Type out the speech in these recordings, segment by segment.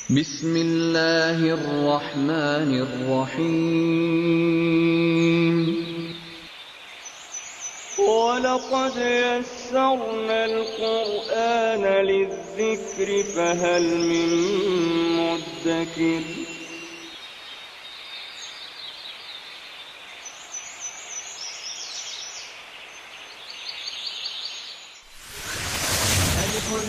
बिस्मिल्लाहिर्रहमानिर्रहीम। वलक़द यस्सरनल क़ुरआन लिज़्ज़िक्रि फ़हल मिन मुद्दकिर।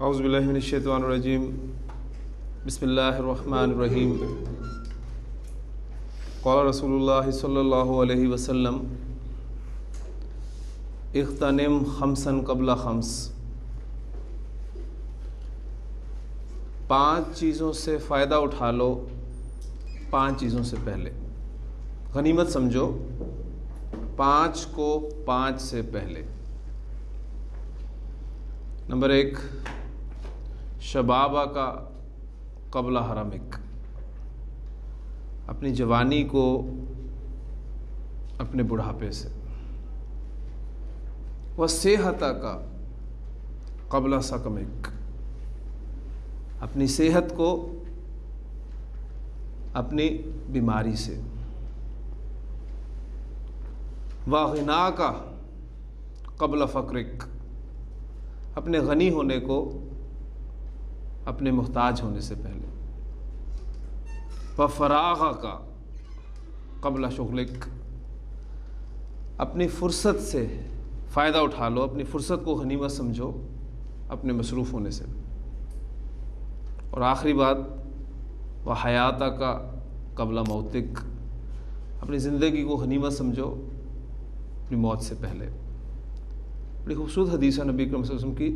औज़ु बिल्लाहि मिनश शैतानिर रजीम। बिस्मिल्लाहिर रहमानिर रहीम। क़ाला रसूलुल्लाह सल्लल्लाहु अलैहि वसल्लम इग़्तनिम खम्सन क़ब्ला खम्स। 5 चीज़ों से फ़ायदा उठा लो 5 चीज़ों से पहले। गनीमत समझो 5 को 5 से पहले। नंबर 1, शबाबा का क़ब्ला हरमिक। अपनी जवानी को अपने बुढ़ापे से। व सेहता का क़ब्ला सकमिक। अपनी सेहत को अपनी बीमारी से। व ग़िना का क़ब्ला फ़क़्रिक। अपने गनी होने को अपने मुहताज होने से पहले। व फ़राग़ का क़ब्ला शुग़लिक। अपनी फ़ुर्सत से फ़ायदा उठा लो, अपनी फ़ुर्सत को गनीमत समझो अपने मसरूफ़ होने से। और आखिरी बात, व हयाता का क़ब्ला मौतिक। अपनी ज़िंदगी को गनीमत समझो अपनी मौत से पहले। बड़ी खूबसूरत हदीस है नबी करीम सल्लल्लाहु अलैहि वसल्लम की।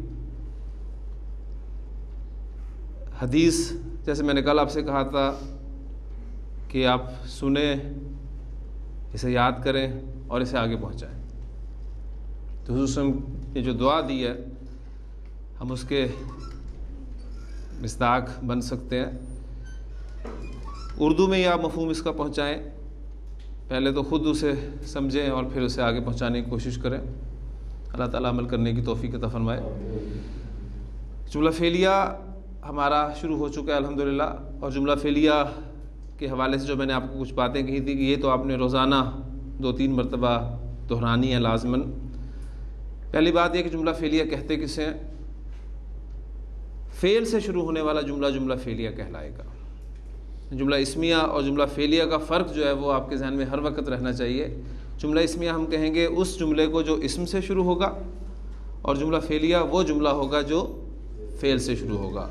हदीस जैसे मैंने कल आपसे कहा था कि आप सुने, इसे याद करें और इसे आगे पहुंचाएं। तो हुज़ूर सल्लल्लाहु अलैहि वसल्लम ने जो दुआ दी है हम उसके मिस्दाक बन सकते हैं। उर्दू में या मफ़हूम इसका पहुंचाएं। पहले तो ख़ुद उसे समझें और फिर उसे आगे पहुंचाने की कोशिश करें। अल्लाह ताला अमल करने की तौफ़ीक़ अता फ़रमाए। जुमला फ़ेलिया हमारा शुरू हो चुका है अल्हम्दुलिल्लाह। और जुमला फ़ेलिया के हवाले से जो मैंने आपको कुछ बातें कही थी कि ये तो आपने रोज़ाना 2-3 मरतबा दोहरानी है लाज़मन। पहली बात यह कि जुमला फ़ेलिया कहते किसे हैं। फ़ेल से शुरू होने वाला जुमला जुमला फ़ेलिया कहलाएगा। जुमला इस्मिया और जुमला फ़ेलिया का फ़र्क जो है वो आपके ज़हन में हर वक्त रहना चाहिए। जुमला इस्मिया हम कहेंगे उस जुमले को जो इस्म से शुरू होगा, और जुमला फ़ेलिया वो जुमला होगा जो फ़ेल से शुरू होगा।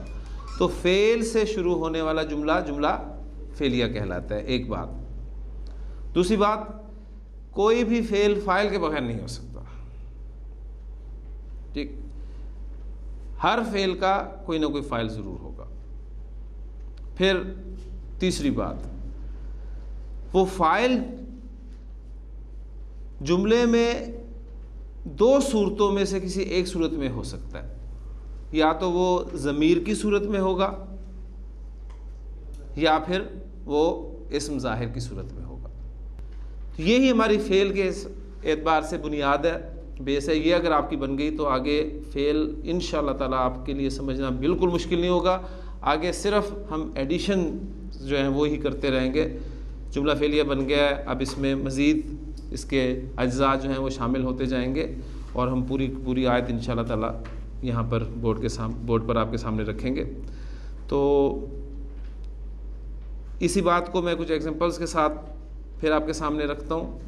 तो फ़ेल से शुरू होने वाला जुमला जुमला फ़ेलिया कहलाता है, एक बात। दूसरी बात, कोई भी फ़ेल फ़ाइल के बगैर नहीं हो सकता। ठीक, हर फ़ेल का कोई ना कोई फ़ाइल ज़रूर होगा। फिर तीसरी बात, वो फ़ाइल जुमले में 2 सूरतों में से किसी एक सूरत में हो सकता है। या तो वो ज़मीर की सूरत में होगा या फिर वो इस्म ज़ाहिर की सूरत में होगा। तो यही हमारी फ़ेल के एतबार से बुनियाद है, बेस है। ये अगर आपकी बन गई तो आगे फ़ेल इंशाअल्लाह ताला आपके लिए समझना बिल्कुल मुश्किल नहीं होगा। आगे सिर्फ हम एडिशन जो है वो ही करते रहेंगे। जुमला फ़ेलिया बन गया है, अब इसमें मज़ीद इसके अज्जा जो हैं वो शामिल होते जाएंगे और हम पूरी आयत इंशाअल्लाह ताला यहाँ पर बोर्ड पर आपके सामने रखेंगे। तो इसी बात को मैं कुछ एग्जांपल्स के साथ फिर आपके सामने रखता हूँ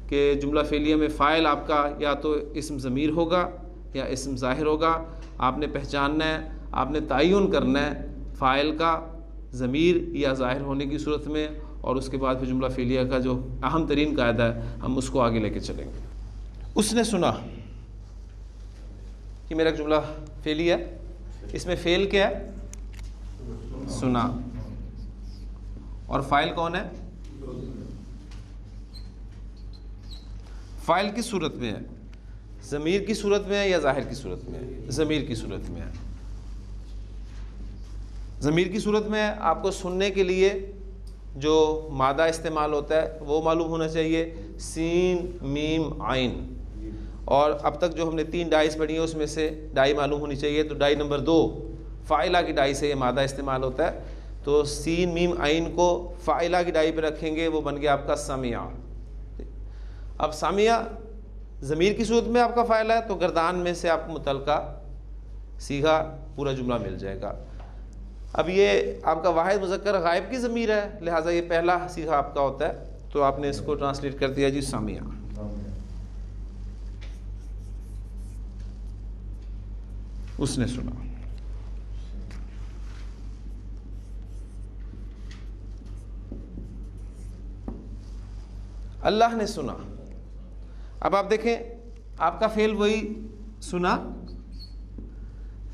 कि जुमला फ़ेलिया में फ़ाइल आपका या तो इस्म ज़मीर होगा या इस्म ज़ाहिर होगा। आपने पहचानना है, आपने तयन करना है फ़ाइल का ज़मीर या ज़ाहिर होने की सूरत में। और उसके बाद फिर जुमला फ़ेलिया का जो अहम तरीन कायदा है हम उसको आगे लेके चलेंगे। उसने सुना कि मेरा जुमला फ़ेलिया, इसमें फ़ेल क्या है? सुना। और फ़ाइल कौन है? फ़ाइल किस सूरत में है? ज़मीर की सूरत में है या ज़ाहिर की सूरत में है? ज़मीर की सूरत में है। ज़मीर की सूरत में है। आपको सुनने के लिए जो मादा इस्तेमाल होता है वो मालूम होना चाहिए, सीन मीम आइन। और अब तक जो हमने 3 डाइस पढ़ी है उसमें से डाई मालूम होनी चाहिए। तो डाई नंबर 2 फ़ाइला की डाई से ये मादा इस्तेमाल होता है। तो सीन मीम आइन को फ़ाइला की डाई पे रखेंगे, वो बन गया आपका समिया। अब समिया ज़मीर की सूरत में आपका फ़ाइला है, तो गर्दान में से आपको मुतलका सीधा पूरा जुमला मिल जाएगा। अब ये आपका वाहिद मुज़क्कर गायब की ज़मीर है, लिहाजा ये पहला सीधा आपका होता है, तो आपने इसको ट्रांसलेट कर दिया जी समिया। उसने सुना। अल्लाह ने सुना। अब आप देखें आपका फेल वही सुना,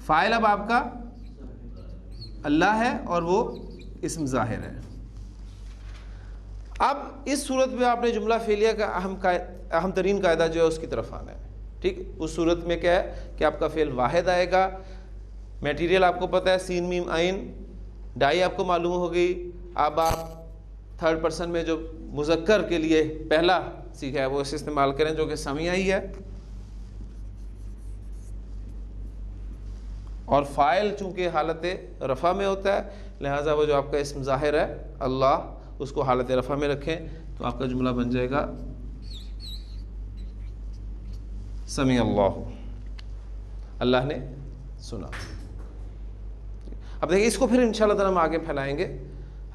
फ़ाइल अब आपका अल्लाह है और वो इस्म ज़ाहिर है। अब इस सूरत में आपने जुमला फेलिया का अहम तरीन कायदा जो है उसकी तरफ आना है। ठीक, उस सूरत में क्या है कि आपका फेल वाहिद आएगा। मटेरियल आपको पता है, सीन मीम आइन, डाई आपको मालूम हो गई। अब आप थर्ड पर्सन में जो मुज़क्कर के लिए पहला सीखा है वो इसे इस्तेमाल करें, जो कि समिया ही है। और फ़ाइल चूँकि हालत रफ़ा में होता है, लिहाजा वो जो आपका इस्म ज़ाहिर है अल्लाह, उसको हालत रफ़ा में रखें, तो आपका जुमला बन जाएगा समी अल्लाह, अल्लाह ने सुना। अब देखिए इसको फिर इंशाअल्लाह ताला हम आगे फैलाएंगे।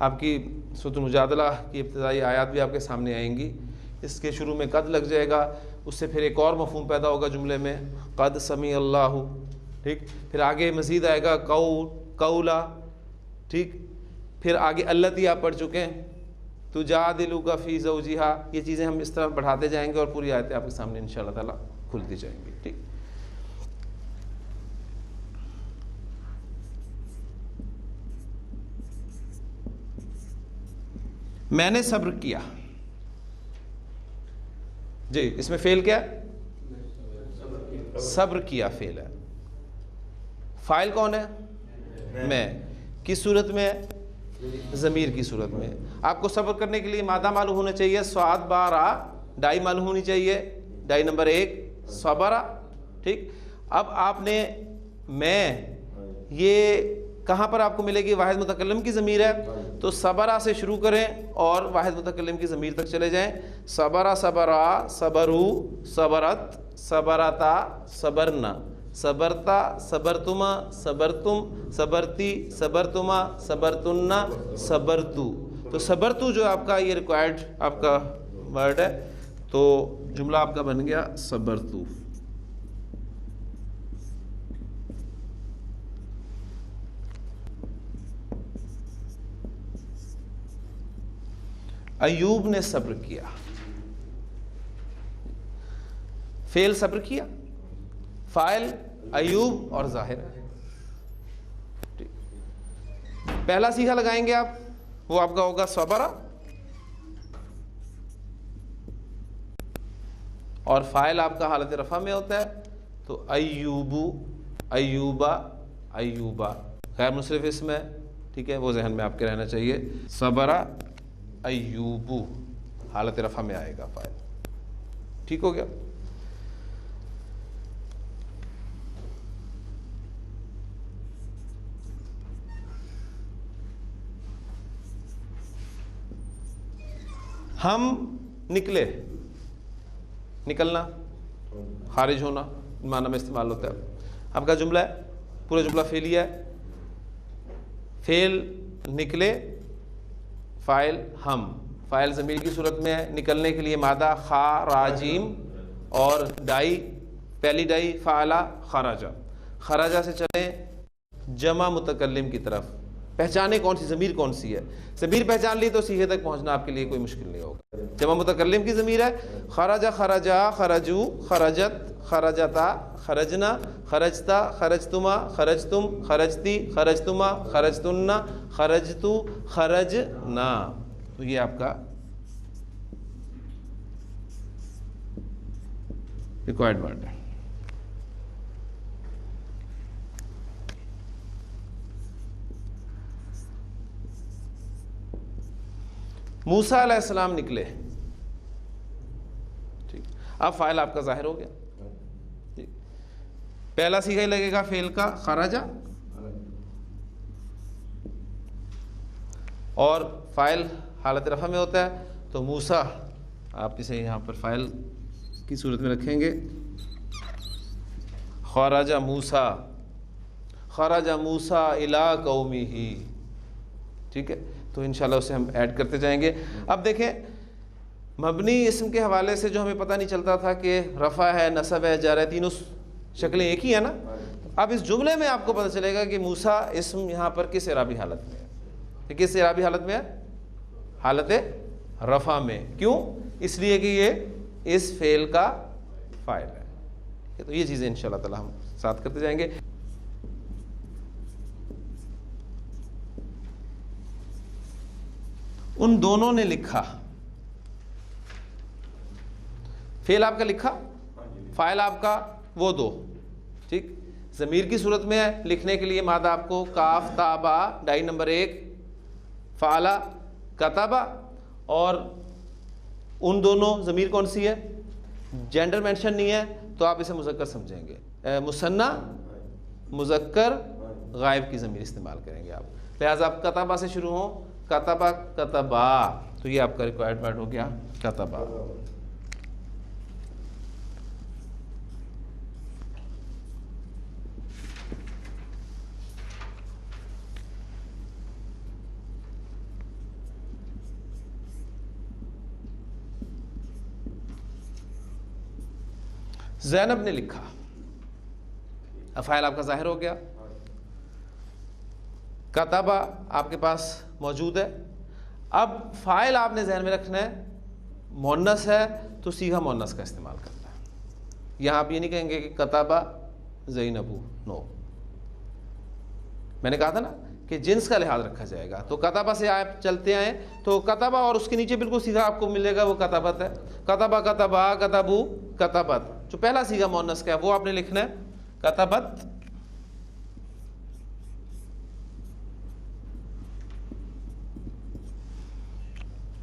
आपकी सूरह मुजादला की इब्तिदाई आयत भी आपके सामने आएंगी। इसके शुरू में कद लग जाएगा, उससे फिर एक और मफ़हूम पैदा होगा जुमले में, कद समी अल्लाह। ठीक, फिर आगे मज़ीद आएगा कौला। ठीक, फिर आगे अल्लती आप पढ़ चुके हैं, तुजादिलुका फ़ी ज़ौजिहा। ये चीज़ें हम इस तरह बढ़ाते जाएंगे और पूरी आयतें आपके सामने इंशाअल्लाह ताला खुलती जाएंगी। ठीक, मैंने सब्र किया जी, इसमें फेल क्या है? सब्र किया फेल है। फाइल कौन है? मैं। किस सूरत में है? ज़मीर की सूरत में। आपको सब्र करने के लिए मादा मालूम होना चाहिए, स्वाद बारा, डाई मालूम होनी चाहिए, डाई नंबर 1 सबरा। ठीक, अब आपने मैं, ये कहाँ पर आपको मिलेगी? वाहिद मुतकल्लिम की ज़मीर है, तो सबरा से शुरू करें और वाहिद मुतकल्लिम की ज़मीर तक चले जाएं। सबरा सबरा, सबरू, सबरत, सबरता, सबरना, सबरता, सबरतुमा, सबरतुम, सबरती, सबरतुमा, सबरतुन्ना, सबरतु। तो सबरतु जो आपका ये रिक्वायर्ड आपका वर्ड है, तो जुमला आपका बन गया सबरतु। अयूब ने सब्र किया। फेल सब्र किया, फाइल अयूब और जाहिर है। पहला सीखा लगाएंगे आप, वो आपका होगा सबरा, और फाइल आपका हालत रफा में होता है, तो अयूबू, अयूबा, अयूबा गैर मुसरिफ इसमें है। ठीक है, वो जहन में आपके रहना चाहिए। सबरा अयूबू हालत रफा में आएगा फाइल। ठीक हो गया। हम निकले, निकलना, खारिज होना माना में इस्तेमाल होता है। आपका जुमला है, पूरा जुमला फेलिया है। फेल निकले, फ़ाइल हम, फ़ाइल ज़मीर की सूरत में है। निकलने के लिए मादा खा राजीम और डाई, पहली डाई फ़ाला खराजा। खराजा से चलें जमा मुतकल्लिम की तरफ। पहचाने कौन सी ज़मीर कौन सी है? ज़मीर पहचान ली तो सीधे तक पहुंचना आपके लिए कोई मुश्किल नहीं होगा। जमा मुतकल्लिम की ज़मीर है। खराजा, खराजा, खरजू, खरजत, खरजता, खरजना, खरजता, खरजतुमा, खरजतुम, खरजती, खरजतुमा, खरजतुन्ना, खरजतु, खरजना। तो ये आपका रिक्वायर्ड वर्ड है। मूसा अलैहिस्सलाम निकले, ठीक। अब फाइल आपका जाहिर हो गया। ठीक। पहला सीगा ही लगेगा फेल का खराजा, और फाइल हालत रफा में होता है, तो मूसा आप इसे यहाँ पर फाइल की सूरत में रखेंगे। खराजा मूसा, खराजा मूसा इला कौमिही, ठीक है। तो इंशाल्लाह उसे हम ऐड करते जाएंगे। अब देखें, मबनी इस्म के हवाले से जो हमें पता नहीं चलता था कि रफ़ा है, नसब है, जर है, तीनों शक्लें एक ही है ना। अब इस जुमले में आपको पता चलेगा कि मूसा इस्म यहाँ पर किस इराबी हालत में है। किस इराबी हालत में है? हालत रफ़ा में। क्यों? इसलिए कि ये इस फेल का फ़ाइल है। तो ये चीज़ें इंशाल्लाह ताला हम साथ करते जाएंगे। उन दोनों ने लिखा, फेल आपका लिखा, फाइल आपका वो दो, ठीक। ज़मीर की सूरत में है, लिखने के लिए मादा आपको काफ ताबा, डाई नंबर 1, फ़ाला कतबा, और उन दोनों ज़मीर कौन सी है? जेंडर मेंशन नहीं है, तो आप इसे मुज़क्कर समझेंगे। मुसन्ना मुज़क्कर गायब की ज़मीर इस्तेमाल करेंगे आप। लिहाजा आप कतबा से शुरू हो, कतबा कतबा, तो ये आपका रिक्वायर्ड वर्ड हो गया कतबा। ज़ैनब ने लिखा, अब फाइल आपका जाहिर हो गया। कतबा आपके पास मौजूद है। अब फाइल आपने जहन में रखना है, मोन्नस है तो सीधा मोन्नस का इस्तेमाल करना है। यहाँ आप ये नहीं कहेंगे कि कतबा ज़ैनबू, नो। मैंने कहा था ना कि जिन्स का लिहाज रखा जाएगा। तो कतबा से आप चलते आए तो कतबा और उसके नीचे बिल्कुल सीधा आपको मिलेगा वो कतबत है। कतबा कतबा कतबू कतबत, जो पहला सीधा मोन्नस का है वो आपने लिखना है कतबत।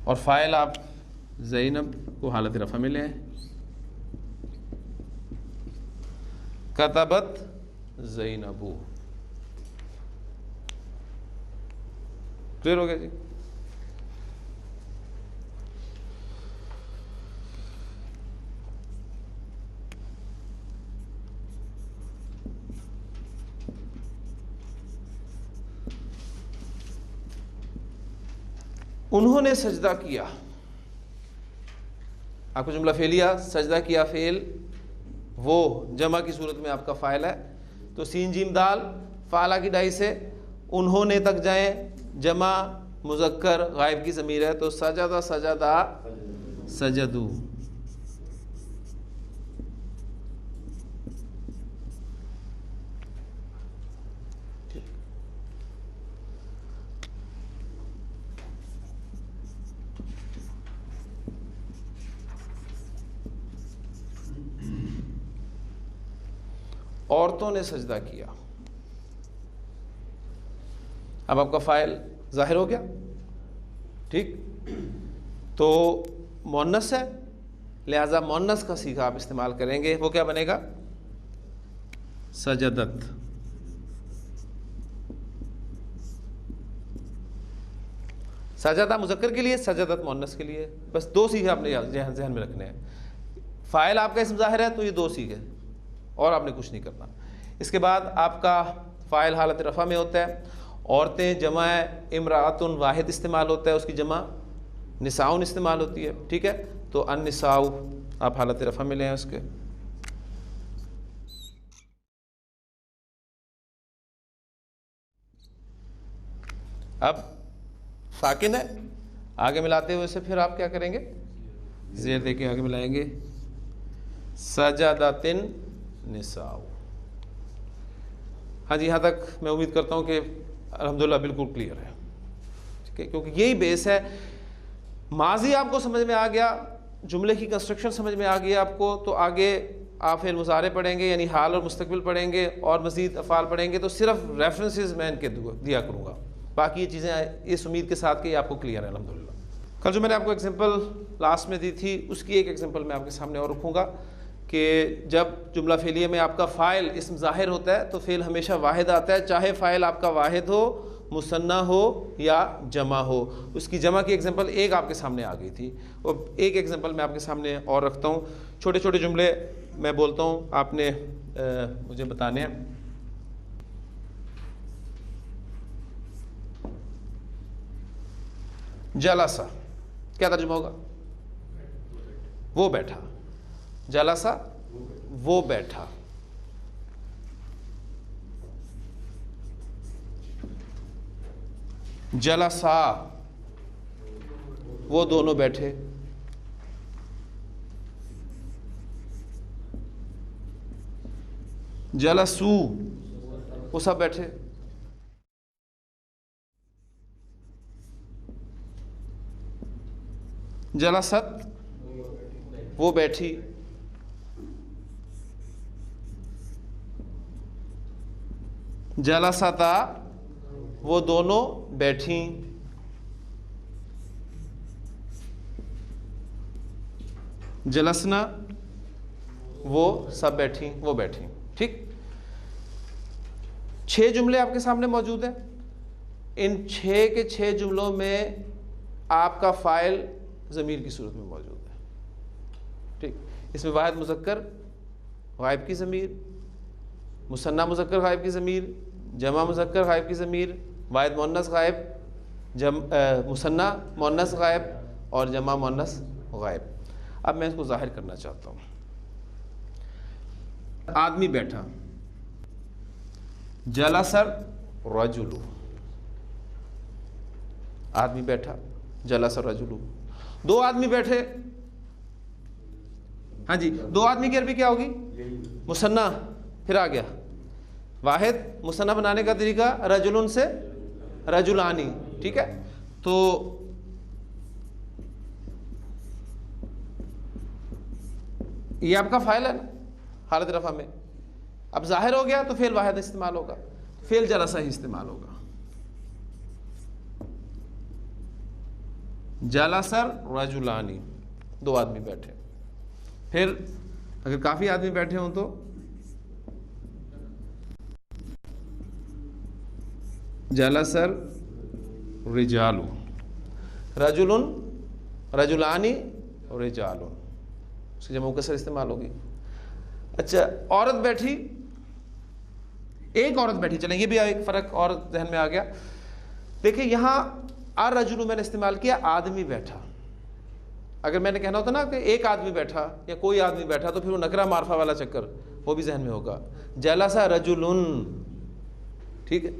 और फाइल आप ज़ैनब को हालत रफ़ा में ले आए, कतबत ज़ैनबू। क्लियर हो गया जी? उन्होंने सजदा किया, आपको जुमला फेलिया, सजदा किया फेल, वो जमा की सूरत में आपका फ़ाइल है। तो सीन जीम दाल फ़ाला की डाई से उन्होंने तक जाएं, जमा मुज़क्कर गायब की ज़मीर है, तो सजदा सजदा सजदू। औरतों ने सजदा किया। अब आपका फाइल जाहिर हो गया, ठीक। तो मोन्नस है, लिहाजा मोन्नस का सीखा आप इस्तेमाल करेंगे। वो क्या बनेगा? सजदत। सजदा मुज़क्कर के लिए, सजदत मोन्नस के लिए। बस दो सीखे आपने जहन में रखने हैं। फाइल आपका इसम ज़ाहिर है तो ये दो सीखे, और आपने कुछ नहीं करना। इसके बाद आपका फ़ाइल हालत रफ़ा में होता है। औरतें जमा इमरातुन वाहिद इस्तेमाल होता है, उसकी जमा निसाउन इस्तेमाल होती है, ठीक है। तो अन निसाउ आप हालत रफ़ा में ले हैं उसके। अब साकिन है, आगे मिलाते हुए से फिर आप क्या करेंगे? ज़ेर देके आगे मिलाएंगे, सजदातिन निसाउ। हाँ जी, यहाँ तक मैं उम्मीद करता हूँ कि अल्हम्दुलिल्लाह बिल्कुल क्लियर है, ठीक है। क्योंकि यही बेस है। माजी आपको समझ में आ गया, जुमले की कंस्ट्रक्शन समझ में आ गई आपको, तो आगे आप फेल मुजारे पढ़ेंगे यानी हाल और मुस्तकबिल पढ़ेंगे और मज़ीद अफ़ाल पढ़ेंगे तो सिर्फ रेफरेंसेस मैं इनके दिया करूँगा, बाकी ये चीज़ें इस उम्मीद के साथ कि आपको क्लियर है अल्हम्दुलिल्लाह। कल जो मैंने आपको एग्जांपल लास्ट में दी थी उसकी एक एग्जांपल मैं आपके सामने और रखूँगा कि जब जुमला फ़ेलिया में आपका फ़ाइल इसम ज़ाहिर होता है तो फ़ेल हमेशा वाहिद आता है, चाहे फ़ाइल आपका वाहिद हो, मुसन्ना हो या जमा हो। उसकी जमा की एग्जांपल एक आपके सामने आ गई थी और एक एग्जांपल मैं आपके सामने और रखता हूँ। छोटे छोटे जुमले मैं बोलता हूँ, आपने मुझे बताने हैं। जलासा क्या तर्जुमा होगा? वो बैठा। जलासा वो बैठा। जलसा वो दोनों बैठे। जलसू वो सब बैठे। जलसत वो बैठी। जलसता वो दोनों बैठी। जलसना वो सब बैठी, वो बैठी। ठीक, 6 जुमले आपके सामने मौजूद हैं। इन 6 के 6 जुमलों में आपका फ़ाइल ज़मीर की सूरत में मौजूद है। ठीक, इसमें वाहिद मुज़क्कर गायब की ज़मीर, मुसन्ना मुज़क्कर गायब की ज़मीर, जमा मुज़क्कर गायब की ज़मीर, वाहिद मुअन्नस गायब, मुसन्ना मुअन्नस गायब और जमा मुअन्नस गायब। अब मैं इसको ज़ाहिर करना चाहता हूँ। आदमी बैठा। जलसर रजुलु, आदमी बैठा। जलसर रजुलु, 2 आदमी बैठे। हाँ जी, 2 आदमी की अरबी क्या होगी? मुसन्ना। फिर आ गया वाहिद। मुसन्ना बनाने का तरीका रजुलन से रजुलानी। ठीक है, तो ये आपका फ़ाइल है ना हालत रफ़ा में। अब ज़ाहिर हो गया तो फेल वाहिद इस्तेमाल होगा, फेल जलसा ही इस्तेमाल होगा। जलसर रजुलानी, 2 आदमी बैठे। फिर अगर काफ़ी आदमी बैठे हों तो जलसर रिजालू, रजुलन रजुलानी और रिजालुन, उसकी जमा मुकस्सर इस्तेमाल होगी। अच्छा, औरत बैठी, एक औरत बैठी। चलें, ये भी एक फ़र्क और जहन में आ गया। देखिए यहाँ आर रजुलु मैंने इस्तेमाल किया, आदमी बैठा। अगर मैंने कहना होता ना कि एक आदमी बैठा या कोई आदमी बैठा तो फिर वो नकरा मारफा वाला चक्कर वो भी जहन में होगा। जलसा रजुलुन, ठीक है,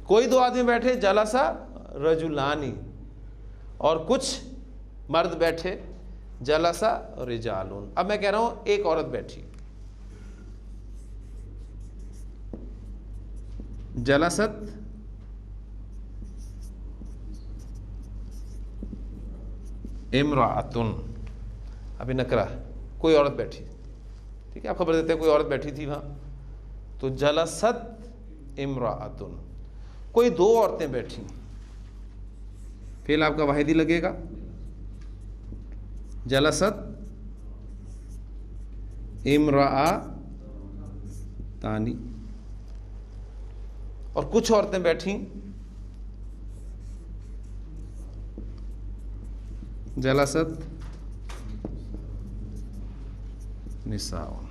कोई 2 आदमी बैठे, जलसा रजुलानी, और कुछ मर्द बैठे, जलसा रिजालुन। अब मैं कह रहा हूं एक औरत बैठी। जलसत इमराअतुन, अभी नकरा, कोई औरत बैठी। ठीक है, आप खबर देते हैं कोई औरत बैठी थी वहां, तो जलसत इमराअतुन, कोई 2 औरतें बैठी। फेल आपका वाहिदी लगेगा। जलसत इमराअतानी, और कुछ औरतें बैठी। जलसत निसाउन।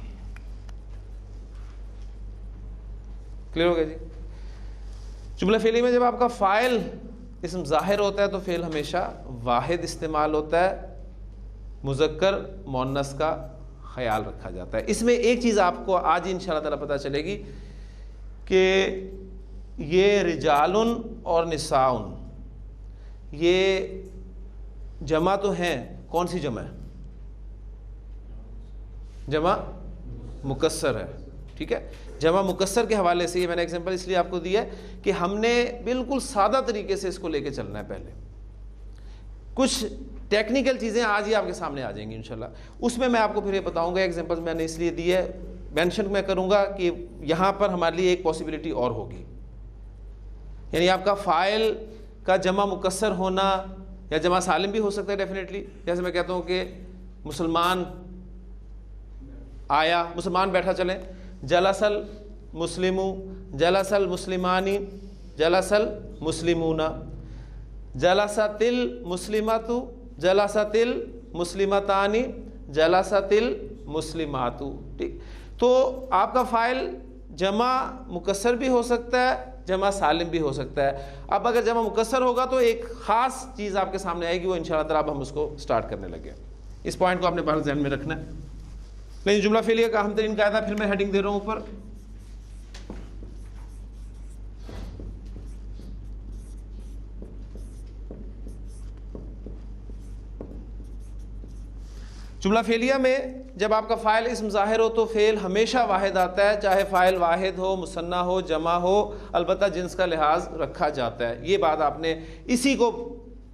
क्लियर हो गया जी? जुमला फेली में जब आपका फ़ाइल इसम ज़ाहिर होता है तो फेल हमेशा वाहिद इस्तेमाल होता है, मुज़क्कर मुअन्नस का ख्याल रखा जाता है। इसमें एक चीज़ आपको आज इंशाअल्लाह ताला पता चलेगी कि ये रिजालुन और निसाउन ये जमा तो हैं, कौन सी जमा है? जमा मुकस्सर है। ठीक है, जमा मुकस्सर के हवाले से ये मैंने एग्जांपल इसलिए आपको दिया है कि हमने बिल्कुल सादा तरीके से इसको लेके चलना है। पहले कुछ टेक्निकल चीज़ें आज ही आपके सामने आ जाएंगी इंशाल्लाह। उसमें मैं आपको फिर ये बताऊंगा, एग्जांपल्स मैंने इसलिए दी है, मेंशन मैं करूंगा कि यहाँ पर हमारे लिए एक पॉसिबिलिटी और होगी, यानी आपका फ़ाइल का जमा मुकस्सर होना या जमा सालिम भी हो सकता है डेफिनेटली। जैसे मैं कहता हूँ कि मुसलमान आया, मुसलमान बैठा, चलें जलसल मुस्लिमू, जलसल मुस्लिमानी, जलसल मुस्लिमूना, जलसतिल मुस्लिमतु, जलसतिल मुस्लिमतानी, जलसतिल मुस्लिमातु। ठीक, तो आपका फ़ाइल जमा मुकस्सर भी हो सकता है, जमा सालिम भी हो सकता है। अब अगर जमा मुकस्सर होगा तो एक ख़ास चीज़ आपके सामने आएगी, वो इंशाअल्लाह ताला अब हम उसको स्टार्ट करने लगे। इस पॉइंट को आपने बाहर ध्यान में रखना है। लेकिन जुमला फेलियर का अहम तरीन कायदा फिर मैं हेडिंग दे रहा हूँ ऊपर, जुमला फेलिया में जब आपका फ़ाइल इस्म ज़ाहिर हो तो फ़ेल हमेशा वाहिद आता है, चाहे फ़ाइल वाहिद हो, मुसन्ना हो, जमा हो, अलबत्ता जिन्स का लिहाज रखा जाता है। ये बात आपने इसी को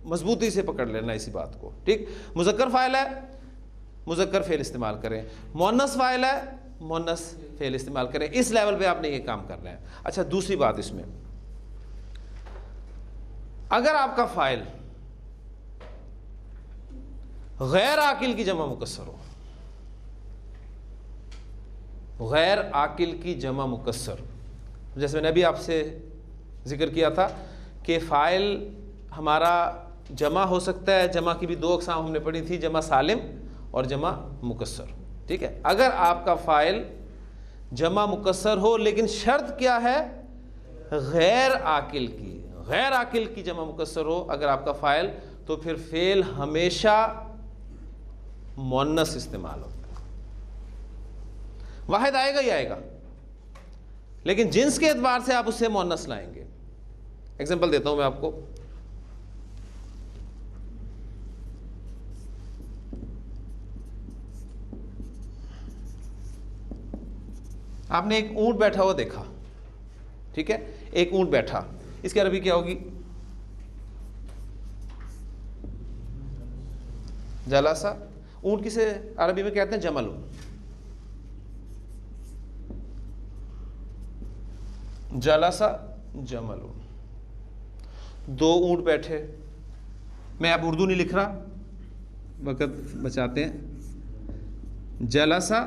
मजबूती से पकड़ लेना, इसी बात को। ठीक, मुज़क्कर फ़ाइल है, मुज़क्कर फ़ेल इस्तेमाल करें, मुअन्नस फ़ाइल है, मुअन्नस फ़ेल इस्तेमाल करें। इस लेवल पे आपने ये काम करना है। अच्छा, दूसरी बात इसमें, अगर आपका फ़ाइल गैर आकिल की जमा मुकस्सर हो, गैर आकिल की जमा मुकस्सर, जैसे मैंने अभी आपसे जिक्र किया था कि फ़ाइल हमारा जमा हो सकता है, जमा की भी दो अक़साम हमने पढ़ी थी, जमा सालिम और जमा मुकस्सर। ठीक है, अगर आपका फ़ाइल जमा मुकस्सर हो, लेकिन शर्त क्या है, गैर आकिल की, गैर आकिल की जमा मुकस्सर हो अगर आपका फ़ाइल, तो फिर फ़ेल हमेशा मुअन्नस इस्तेमाल होता है। वाहिद आएगा ही आएगा, लेकिन जिन्स के एतबार से आप उससे मुअन्नस लाएंगे। एग्जांपल देता हूं मैं आपको, आपने एक ऊंट बैठा हुआ देखा, ठीक है, एक ऊंट बैठा, इसकी अरबी क्या होगी, जलासा। ऊंट किसे अरबी में कहते हैं, जमल। जलासा जमल, दो ऊंट बैठे। मैं अब उर्दू नहीं लिख रहा, वक़्त बचाते हैं। जलासा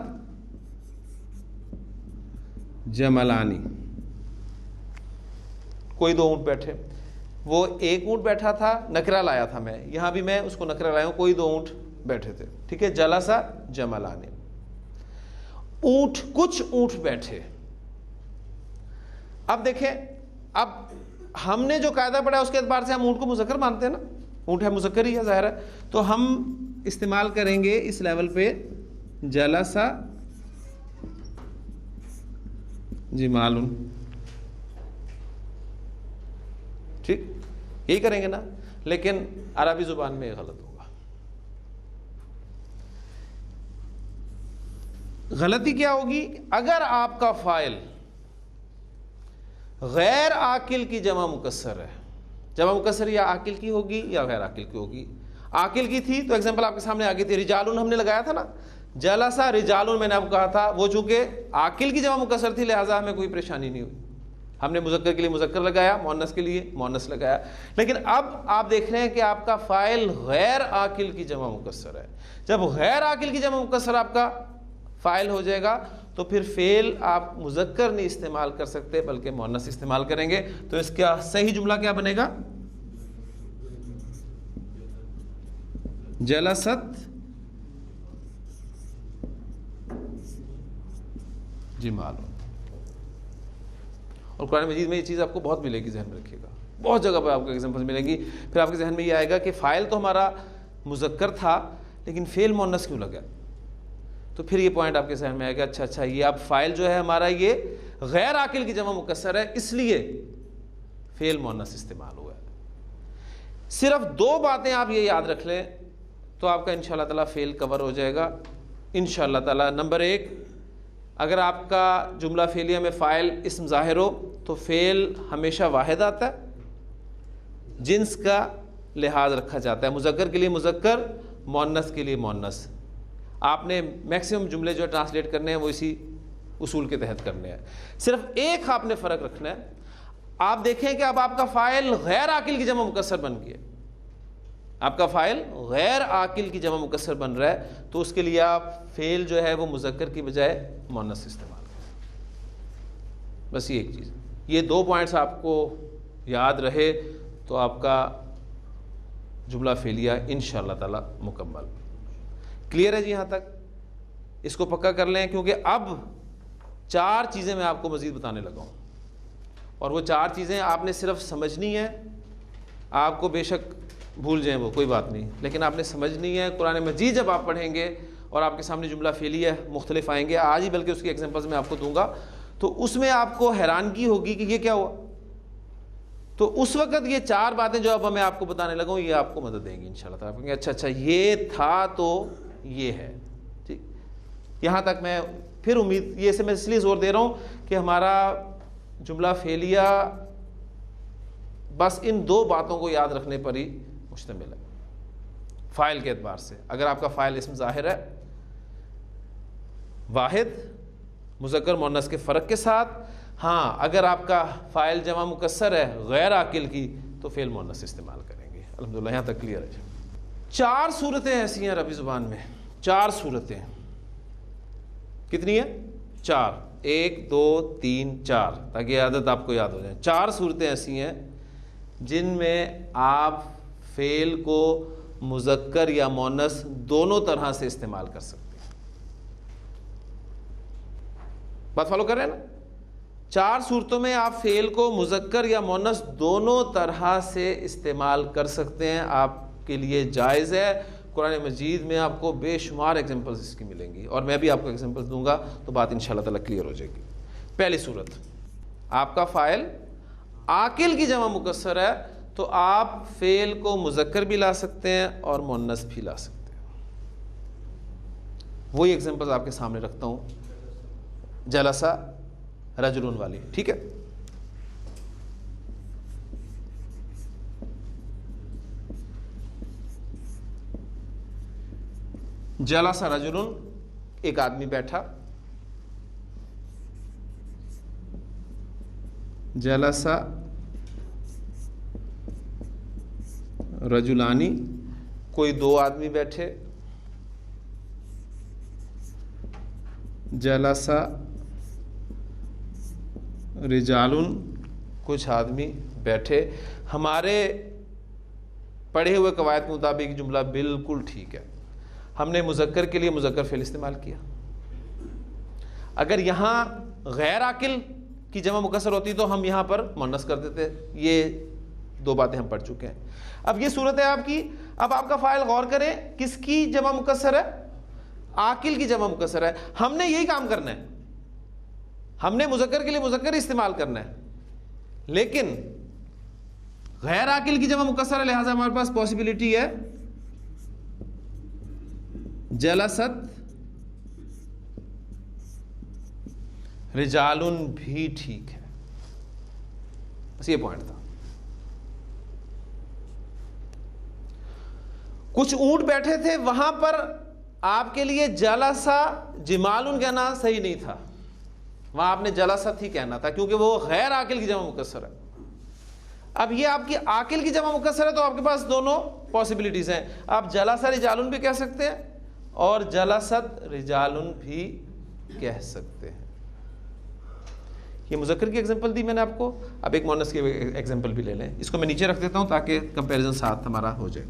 जमलानी, कोई दो ऊंट बैठे, वो एक ऊंट बैठा था, नकरा लाया था मैं, यहां भी मैं उसको नकरा लाया हूं, कोई दो ऊंट बैठे थे। ठीक है, जलासा जमलानी, ऊंट, कुछ ऊंट बैठे। अब देखें, अब हमने जो कायदा पढ़ा है उसके एतबार से हम ऊंट को मुज़क्कर मानते हैं ना, ऊंट है मुज़क्कर ही है, ज़ाहिर है। तो हम इस्तेमाल करेंगे इस लेवल पे जलासा जिमालुन। ठीक, यही करेंगे ना, लेकिन अरबी जुबान में ये गलत होगा। गलती क्या होगी, अगर आपका फ़ाइल गैर आकिल की जमा मुकस्सर है, जमा मुकस्सर या आकिल की होगी या गैर आकिल की होगी। आकिल की थी तो एग्जांपल आपके सामने आ गई थी, रिजालुन हमने लगाया था ना, जलसा रिजालुन मैंने आपको कहा था, वो चूंकि आकिल की जमा मुकस्सर थी लिहाजा हमें कोई परेशानी नहीं हुई, हमने मुज़क्कर के लिए मुज़क्कर लगाया, मुअन्नस के लिए मुअन्नस लगाया। लेकिन अब आप देख रहे हैं कि आपका फ़ाइल गैर आकिल की जमा मुकस्सर है। जब गैर आकिल की जमा मुकस्सर आपका फ़ाइल हो जाएगा तो फिर फ़ेल आप मुज़क्कर नहीं इस्तेमाल कर सकते बल्कि मुअन्नस इस्तेमाल करेंगे। तो इसका सही जुमला क्या बनेगा, जलसत जिमाल। और कुरान मजीद में ये चीज़ आपको बहुत मिलेगी, जहन में रखिएगा, बहुत जगह पर आपको एग्जांपल मिलेंगी। फिर आपके जहन में ये आएगा कि फ़ाइल तो हमारा मुज़क्कर था लेकिन फ़ेल मुअन्नस क्यों लगा। तो फिर ये पॉइंट आपके जहन में आएगा, अच्छा ये अब फ़ाइल जो है हमारा ये गैर आकिल की जमा मुकस्सर है, इसलिए फ़ेल मुअन्नस इस्तेमाल हुआ है। सिर्फ दो बातें आप ये याद रख लें तो आपका इंशाअल्लाह ताला फ़ेल कवर हो जाएगा इंशाअल्लाह ताला। नंबर एक, अगर आपका जुमला फेलिया में फ़ाइल इस्म ज़ाहिर हो तो फ़ेल हमेशा वाहिद आता है, जिन्स का लिहाज रखा जाता है। मुज़क्कर के लिए मुज़क्कर, मुअन्नस के लिए मुअन्नस। आपने मैक्सिमम जुमले जो ट्रांसलेट करने हैं वो इसी उसूल के तहत करने हैं। सिर्फ एक आपने फ़र्क रखना है। आप देखें कि अब आपका फ़ाइल गैर आकिल की जमा मुकस्सर बन गया, आपका फ़ाइल गैर आकिल की जमा मुकस्सर बन रहा है, तो उसके लिए आप फ़ेल जो है वो मुज़क्कर की बजाय मुअन्नस इस्तेमाल करें। बस ये एक चीज़, ये 2 पॉइंट्स आपको याद रहे तो आपका जुमला फ़ेलिया इंशाअल्लाह ताला मुकम्मल। क्लियर है जी यहाँ तक? इसको पक्का कर लें, क्योंकि अब 4 चीज़ें मैं आपको मज़ीद बताने लगा हूँ, और वो 4 चीज़ें आपने सिर्फ समझनी है। आपको बेशक भूल जाएं वो, कोई बात नहीं, लेकिन आपने समझनी है। कुरान मजीद जब आप पढ़ेंगे और आपके सामने जुमला फ़ेलिया मुख्तलिफ आएंगे, आज ही बल्कि उसकी एग्जांपल्स मैं आपको दूंगा, तो उसमें आपको हैरानगी होगी कि ये क्या हुआ। तो उस वक़्त ये 4 बातें जो अब मैं आपको बताने लगा हूँ, ये आपको मदद देंगी इंशाल्लाह ताला। आप कहेंगे अच्छा ये था तो ये है, ठीक। यहाँ तक मैं फिर उम्मीद, ये से मैं इसलिए ज़ोर दे रहा हूँ कि हमारा जुमला फ़ेलिया बस इन 2 बातों को याद रखने पर ही मुश्तमिल है। फ़ाइल के एतबार से, अगर आपका फ़ाइल इसम ज़ाहिर है, वाहिद मुज़क्कर मुअन्नस के फ़र्क के साथ, हाँ अगर आपका फ़ाइल जमा मुकस्सर है गैर आकिल की, तो फ़ेल मुअन्नस इस्तेमाल करेंगे। अल्हम्दुलिल्लाह यहाँ तक क्लियर है। 4 सूरतें ऐसी हैं अरबी ज़ुबान में, 4 सूरतें। कितनी है? 4, 1 2 3 4, ताकि आदत आपको याद हो जाए। 4 सूरतें ऐसी हैं जिनमें आप फ़ेल को मुज़क्कर या मुअन्नस दोनों तरह से इस्तेमाल कर सकते हैं। बात फॉलो कर रहे हैं ना? 4 सूरतों में आप फ़ेल को मुज़क्कर या मुअन्नस दोनों तरह से इस्तेमाल कर सकते हैं, आपके लिए जायज़ है। कुरान मजीद में आपको बेशुमार एग्जांपल्स इसकी मिलेंगी, और मैं भी आपको एग्जांपल्स दूंगा तो बात इंशाअल्लाह ताला क्लियर हो जाएगी। पहली सूरत, आपका फ़ाइल आकिल की जमा मुकस्सर है, तो आप फ़ेल को मुज़क्कर भी ला सकते हैं और मुअन्नस भी ला सकते हैं। वही एग्जांपल्स आपके सामने रखता हूँ, जलसा रजुलन वाली, ठीक है। जलसा रजुलन, एक आदमी बैठा। जलसा रजुलानी, कोई 2 आदमी बैठे। जलसा रिजालुन, कुछ आदमी बैठे। हमारे पढ़े हुए कवायद के मुताबिक जुमला बिल्कुल ठीक है। हमने मुज़क्कर के लिए मुज़क्कर फ़ेल इस्तेमाल किया। अगर यहाँ गैर आकिल की जमा मुकस्सर होती तो हम यहाँ पर मुअन्नस कर देते। ये 2 बातें हम पढ़ चुके हैं। अब ये सूरत है आपकी। अब आपका फ़ाइल गौर करें, किसकी जमा मुकस्सर है? आकिल की जमा मुकस्सर है। हमने यही काम करना है, हमने मुज़क्कर के लिए मुज़क्कर इस्तेमाल करना है, लेकिन गैर आकिल की जमा मुकस्सर है, लिहाजा हमारे पास पॉसिबिलिटी है जलसत रिजालुन भी ठीक है। बस ये पॉइंट था। कुछ ऊंट बैठे थे, वहां पर आपके लिए जलसा जिमालुन कहना सही नहीं था, वहां आपने जलसत ही कहना था, क्योंकि वो गैर आकिल की जमा मुकस्सर है। अब ये आपकी आकिल की जमा मुकस्सर है, तो आपके पास दोनों पॉसिबिलिटीज हैं। आप जलसा रिजालुन भी कह सकते हैं और जलसत रिजालुन भी कह सकते हैं। ये मुज़क्कर की एग्जांपल दी मैंने आपको। अब एक मुअन्नस की एग्जांपल भी ले लें। इसको मैं नीचे रख देता हूं ताकि कंपैरिजन साथ हमारा हो जाए।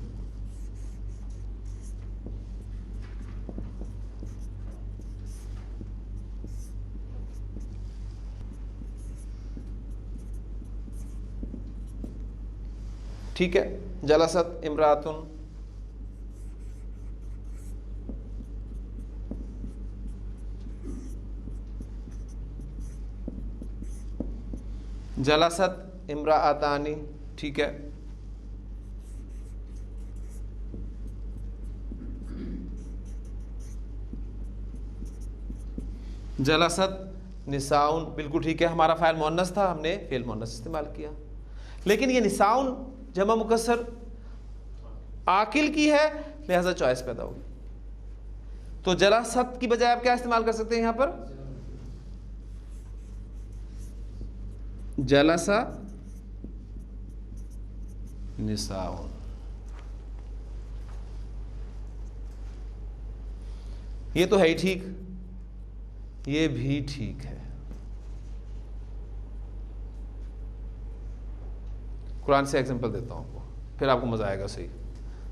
ठीक है, जलसत इमरातुन, जलसत इमरातानी, ठीक है। जलसत निसाउन, बिल्कुल ठीक है। हमारा फ़ाइल मुअन्नस था, हमने फ़ेल मुअन्नस इस्तेमाल किया। लेकिन ये निसाउन जमा मुकस्सर आकिल की है, लिहाजा चॉइस पैदा होगी। तो जलासत की बजाय आप क्या इस्तेमाल कर सकते हैं यहां पर? जलसा निसाउन। ये तो है ही ठीक, ये भी ठीक है। कुरान से एग्जांपल देता हूं आपको, फिर आपको मजा आएगा। सही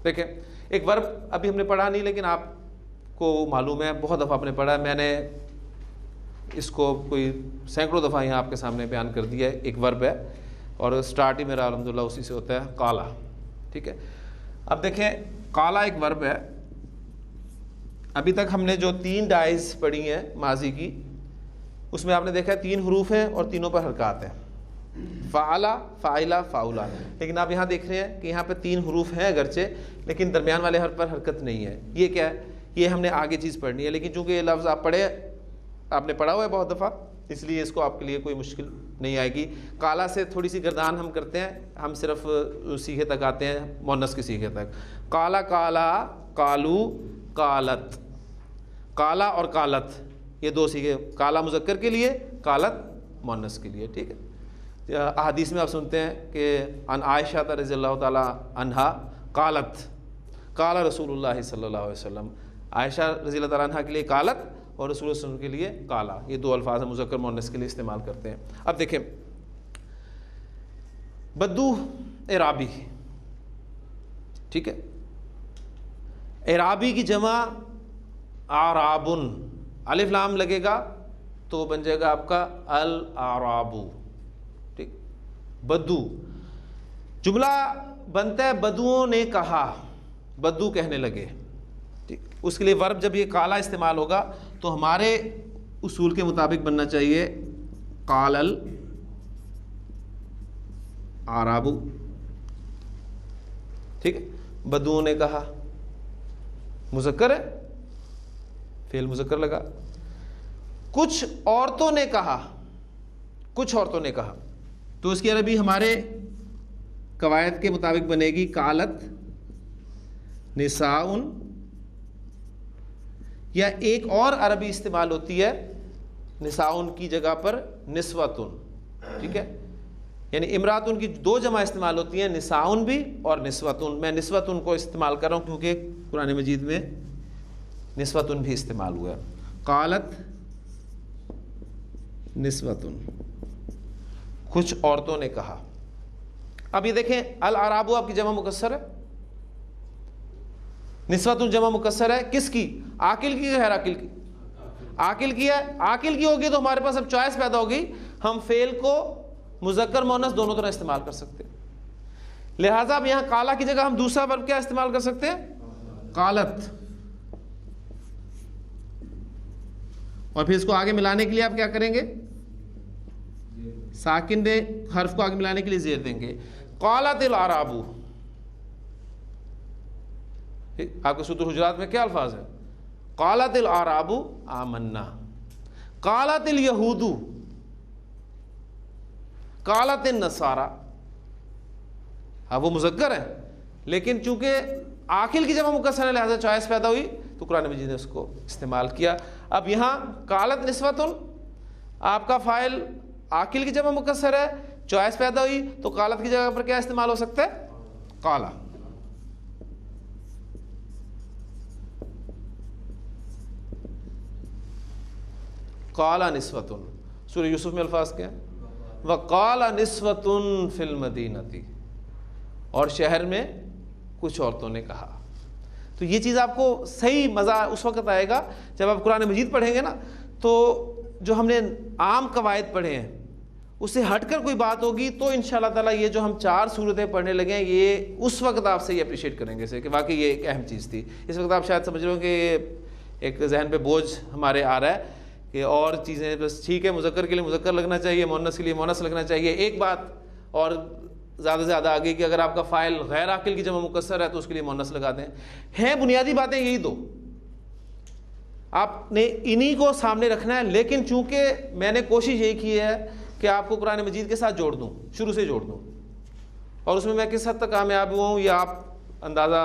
देखें, एक वर्ब अभी हमने पढ़ा नहीं, लेकिन आपको मालूम है, बहुत दफ़ा आपने पढ़ा है। मैंने इसको कोई सैकड़ों दफ़ा यहाँ आपके सामने बयान कर दिया है। एक वर्ब है और स्टार्ट ही मेरा अल्हम्दुलिल्लाह उसी से होता है, काला। ठीक है, अब देखें, काला एक वर्ब है। अभी तक हमने जो 3 डाइज पढ़ी हैं माजी की, उसमें आपने देखा है 3 हरूफ हैं और तीनों पर हरकत हैं, फ़ाला, फ़ाइला, फ़ाउला। लेकिन आप यहाँ देख रहे हैं कि यहाँ पे 3 हरूफ हैं अगरचे, लेकिन दरमियान वाले हर्फ पर हरकत नहीं है। ये क्या है? ये हमने आगे चीज़ पढ़नी है, लेकिन चूँकि ये लफ्ज़ आपने पढ़ा हुआ है बहुत दफ़ा, इसलिए इसको आपके लिए कोई मुश्किल नहीं आएगी। काला से थोड़ी सी गर्दान हम करते हैं, हम सिर्फ सीखे तक आते हैं, मुन्नस के सीखे तक। काला, काला, कालू, कालत। काला और कालत ये 2 सीखे, काला मुज़क्कर के लिए, कालत मुन्नस के लिए। ठीक है, अहादीस में आप सुनते हैं कि अन आयशा रज़ियल्लाहु ताला अन्हा कालत काला रसूलुल्लाह सल्लल्लाहु अलैहि वसल्लम। आयशा रज़ियल्लाहु ताला अन्हा के लिए कालत और रसूल सल्लल्लाहु अलैहि वसल्लम के लिए काला, ये 2 अल्फाज हम मुज़क्कर मुन्नस के लिए इस्तेमाल करते हैं। अब देखें, बद्दू एराबी, ठीक है, एराबी की जमा आराबुन, अलिफ लाम लगेगा तो बन जाएगा आपका अल आराबू। ठीक, बद्दू जुमला बनता है बद्दुओं ने कहा, बद्दू कहने लगे। ठीक, उसके लिए वर्ब जब ये काला इस्तेमाल होगा तो हमारे उसूल के मुताबिक बनना चाहिए कालल आराबू। ठीक है, बद्दुओं ने कहा, मुज़क्कर है, फेल मुज़क्कर लगा। कुछ औरतों ने कहा, कुछ औरतों ने कहा, तो उसकी अरबी हमारे कवायद के मुताबिक बनेगी कालत निसाउन, या एक और अरबी इस्तेमाल होती है निसाउन की जगह पर निस्वतुन। ठीक है, यानी इमरातुन की 2 जमा इस्तेमाल होती हैं, निसाउन भी और निस्वतुन। मैं निस्वतुन को इस्तेमाल कर रहा हूँ क्योंकि कुरान मजीद में निस्वतुन भी इस्तेमाल हुआ है। कालत निस्वतुन, कुछ औरतों ने कहा। अब ये देखें, अल अराबू आपकी जमा मुकस्सर है, निस्वतुन जमा मुकस्सर है, किसकी? आकिल की, गैर आकिल की? आकिल की है। आकिल की होगी तो हमारे पास अब चॉइस पैदा होगी, हम फेल को मुज़क्कर मुन्नस दोनों तरह इस्तेमाल कर सकते हैं। लिहाजा अब यहां काला की जगह हम दूसरा वर्ब क्या इस्तेमाल कर सकते हैं? कालत। और फिर इसको आगे मिलाने के लिए आप क्या करेंगे? साकिन दे हर्फ को आगे मिलाने के लिए ज़ेर देंगे। कालतिल आराबू, आपके सूरह हुजुरात में क्या अल्फाज है? कालतिल आराबू आमन्ना, कालतिल यहूदू, कालतिल नसारा। हाँ, वो मुज़क्कर है, लेकिन चूंकि आखिल की जमा मुकस्सर है लिहाजा चॉइस पैदा हुई तो कुरान मजीद ने उसको इस्तेमाल किया। अब यहाँ कालत निस्वतुन, आपका फ़ाइल आकिल की जमा मुकस्सर है, चॉइस पैदा हुई तो कालत की जगह पर क्या इस्तेमाल हो सकता है? काला। काला निस्वतुन, सूरह यूसुफ में अल्फाज क्या है? व काला निस्वतुन फिल मदीनती, और शहर में कुछ औरतों ने कहा। तो ये चीज़ आपको सही मज़ा उस वक्त आएगा जब आप कुरान मजीद पढ़ेंगे ना, तो जो हमने आम कवायद पढ़े हैं उससे हटकर कोई बात होगी तो इंशाअल्लाह ताला ये जो हम 4 सूरतें पढ़ने लगे हैं, ये उस वक्त आप सही अप्रिशिएट करेंगे से कि वाकई ये एक अहम चीज़ थी। इस वक्त आप शायद समझ रहे हो कि ये एक जहन पे बोझ हमारे आ रहा है कि और चीज़ें बस ठीक है, मुज़क्कर के लिए मुज़क्कर लगना चाहिए, मुन्नस के लिए मुन्नस लगना चाहिए। एक बात और ज़्यादा से ज़्यादा आगे कि अगर आपका फ़ाइल गैर आकिल की जमा मुकस्सर है तो उसके लिए मुन्नस लगा दें। हैं बुनियादी बातें यही 2, आपने इन्हीं को सामने रखना है। लेकिन चूंकि मैंने कोशिश यही की है कि आपको कुरान मजीद के साथ जोड़ दूं, शुरू से जोड़ दूं, और उसमें मैं किस हद तक कामयाब हुआ हूँ या आप अंदाज़ा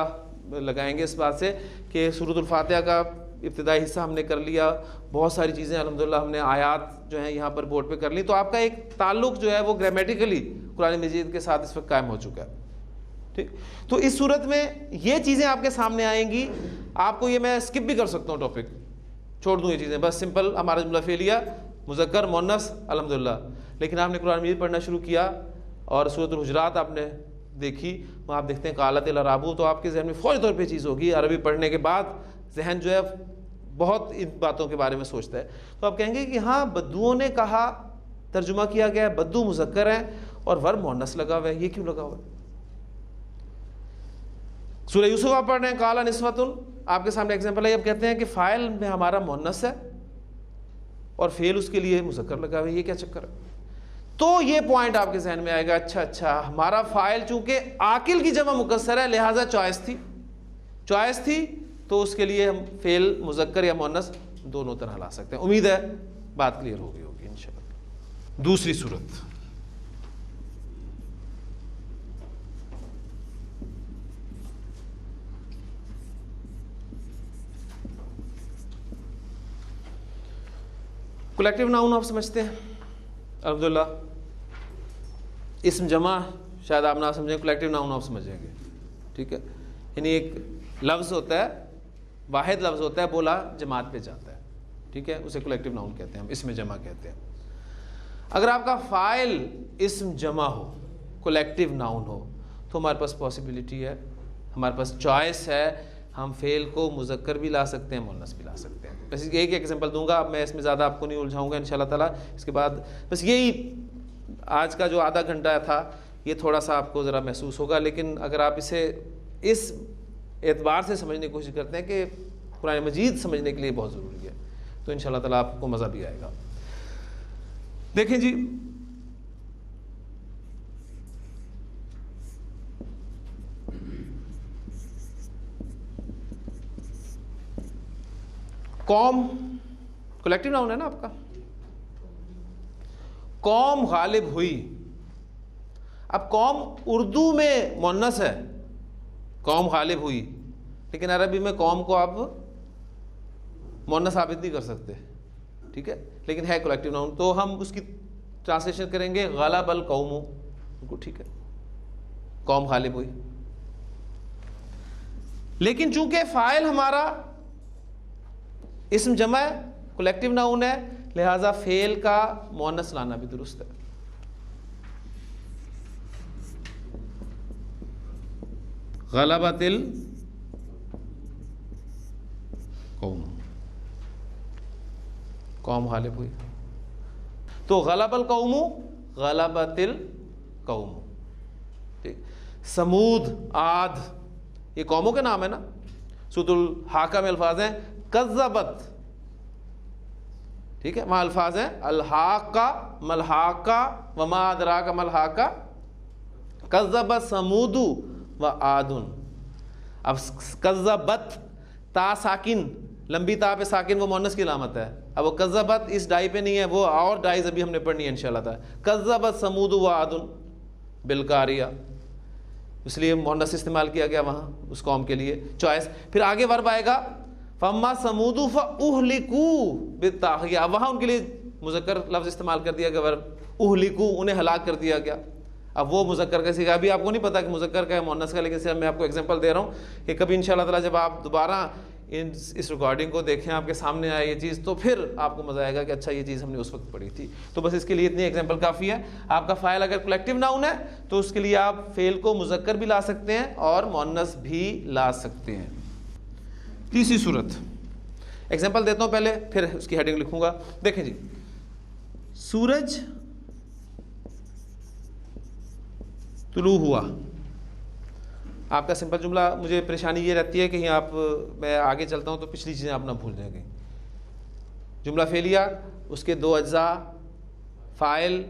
लगाएंगे इस बात से कि सूरतुल फातिहा का इब्तिदाई हिस्सा हमने कर लिया, बहुत सारी चीज़ें अल्हम्दुलिल्लाह हमने आयात जो हैं यहाँ पर बोर्ड पे कर ली, तो आपका एक ताल्लुक़ जो है वो ग्रामेटिकली कुरान मजीद के साथ इस वक्त कायम हो चुका है। ठीक, तो इस सूरत में ये चीज़ें आपके सामने आएंगी। आपको ये मैं स्किप भी कर सकता हूँ, टॉपिक छोड़ दूँ ये चीज़ें, बस सिंपल हमारा जुमला फेलिया मुज़क्कर मुअन्नस अल्हम्दुलिल्लाह। लेकिन आपने कुरान मजीद पढ़ना शुरू किया और सूरतुल हुजरात आपने देखी, वहाँ आप देखते हैं कालत अल अराबू, तो आपके जहन में फौरी तौर पे चीज़ होगी। अरबी पढ़ने के बाद जहन जो है बहुत इन बातों के बारे में सोचता है, तो आप कहेंगे कि हाँ बद्दुओं ने कहा, तर्जुमा किया गया है, बद्दू मुज़क्कर हैं और वर्ब मुअन्नस लगा हुआ है, ये क्यों लगा हुआ है? सूरह यूसुफ आप पढ़ रहे हैं, काला निस्वतुन, आपके सामने एग्जाम्पल है, अब कहते हैं कि फ़ाइल में हमारा मुअन्नस है और फेल उसके लिए मुज़क्कर लगा हुआ है, ये क्या चक्कर है? तो ये पॉइंट आपके जहन में आएगा, अच्छा हमारा फ़ाइल चूंकि आकिल की जमा मुकस्सर है, लिहाजा चॉइस थी तो उसके लिए हम फेल मुज़क्कर या मुअन्नस दोनों तरह ला सकते हैं। उम्मीद है बात क्लियर हो गई होगी इंशाअल्लाह। दूसरी सूरत, कलेक्टिव नाउन आप समझते हैं अल्हम्दुलिल्लाह, इस्म जमा शायद आप ना समझें, कलेक्टिव नाउन आप समझेंगे। ठीक है, यानी एक लफ्ज़ होता है, वाहिद लफ्ज़ होता है, बोला जमात पे जाता है, ठीक है, उसे कलेक्टिव नाउन कहते हैं, हम इसमें जमा कहते हैं। अगर आपका फ़ाइल इस्म जमा हो, कलेक्टिव नाउन हो, तो हमारे पास पॉसिबिलिटी है, हमारे पास चॉइस है, हम फ़ेल को मुज़क्कर भी ला सकते हैं, मुअन्नस भी ला सकते हैं। बस एक एग्जांपल दूंगा, अब मैं इसमें ज़्यादा आपको नहीं उलझाऊंगा इंशाअल्लाह ताला। इसके बाद बस यही आज का जो आधा घंटा था, ये थोड़ा सा आपको ज़रा महसूस होगा, लेकिन अगर आप इसे इस एतबार से समझने की कोशिश करते हैं कि कुरान मजीद समझने के लिए बहुत ज़रूरी है, तो इंशाअल्लाह ताला आपको मज़ा भी आएगा। देखें जी, कौम कलेक्टिव नाउन है ना आपका, कौम गालिब हुई। अब कौम उर्दू में मुअन्नस है, कौम गालिब हुई, लेकिन अरबी में कौम को आप मुअन्नस साबित नहीं कर सकते, ठीक है, लेकिन है कलेक्टिव नाउन, तो हम उसकी ट्रांसलेशन करेंगे गलबल कौमु, बिल्कुल ठीक है, कौम गालिब हुई। लेकिन चूंकि फ़ाइल हमारा इस्म जमा है, कलेक्टिव नाउन है, लिहाजा फेल का मुअन्नस लाना भी दुरुस्त है। गलबतिल कौम, कौम गालिब हुई, तो गलबल कौमु गलबतिल कौमु। ठीक, समूद, आद, ये कौमों के नाम है ना। सूरतुल हाका में अल्फाज हैं कज़्ज़बत, ठीक है, वहाँ अल्फाज हैं अलहाका मलहाका वमा अदराका मलहाका कज़्ज़बत समूदु व आदुन। अब कज़्ज़बत, ता साकिन, लंबी ता पे साकिन, वो मुअन्नस की अलामत है। अब वो कज़्ज़बत इस डाई पे नहीं है, वो और डाइज अभी हमने पढ़नी है इंशाअल्लाह ताला। कज़्ज़बत समूदु व आदुन बिलकारिया, इसलिए मुअन्नस इस्तेमाल किया गया वहाँ उस कौम के लिए, चॉइस। फिर आगे वर्ब आएगा फम्मा समूदु फउहलिकू बित्ताग़िया, वहाँ उनके लिए मुज़क्कर लफ्ज़ इस्तेमाल कर दिया गया, वर्ब उहलिकू, उन्हें हलाक कर दिया गया। अब वो मुज़क्कर का सीगा, अभी आपको नहीं पता कि मुज़क्कर का है मुअन्नस का, लेकिन सिर्फ मैं आपको एग्जांपल दे रहा हूँ कि कभी इंशाअल्लाह ताला जब आप दोबारा इस रिकॉर्डिंग को देखें, आपके सामने आए ये चीज़, तो फिर आपको मज़ा आएगा कि अच्छा ये चीज़ हमने उस वक्त पढ़ी थी। तो बस इसके लिए इतनी एग्जांपल काफ़ी है। आपका फ़ाइल अगर कलेक्टिव नाउन है तो उसके लिए आप फ़ेल को मुज़क्कर भी ला सकते हैं और मुअन्नस भी ला सकते हैं। तीसरी सूरत, एग्जांपल देता हूँ पहले, फिर उसकी हेडिंग लिखूंगा। देखें जी, सूरज तुलू हुआ, आपका सिंपल जुमला। मुझे परेशानी ये रहती है कि आप, मैं आगे चलता हूँ तो पिछली चीज़ें आप ना भूल जाएंगे। जुमला फेलिया, उसके दो अज्जा, फ़ाइल,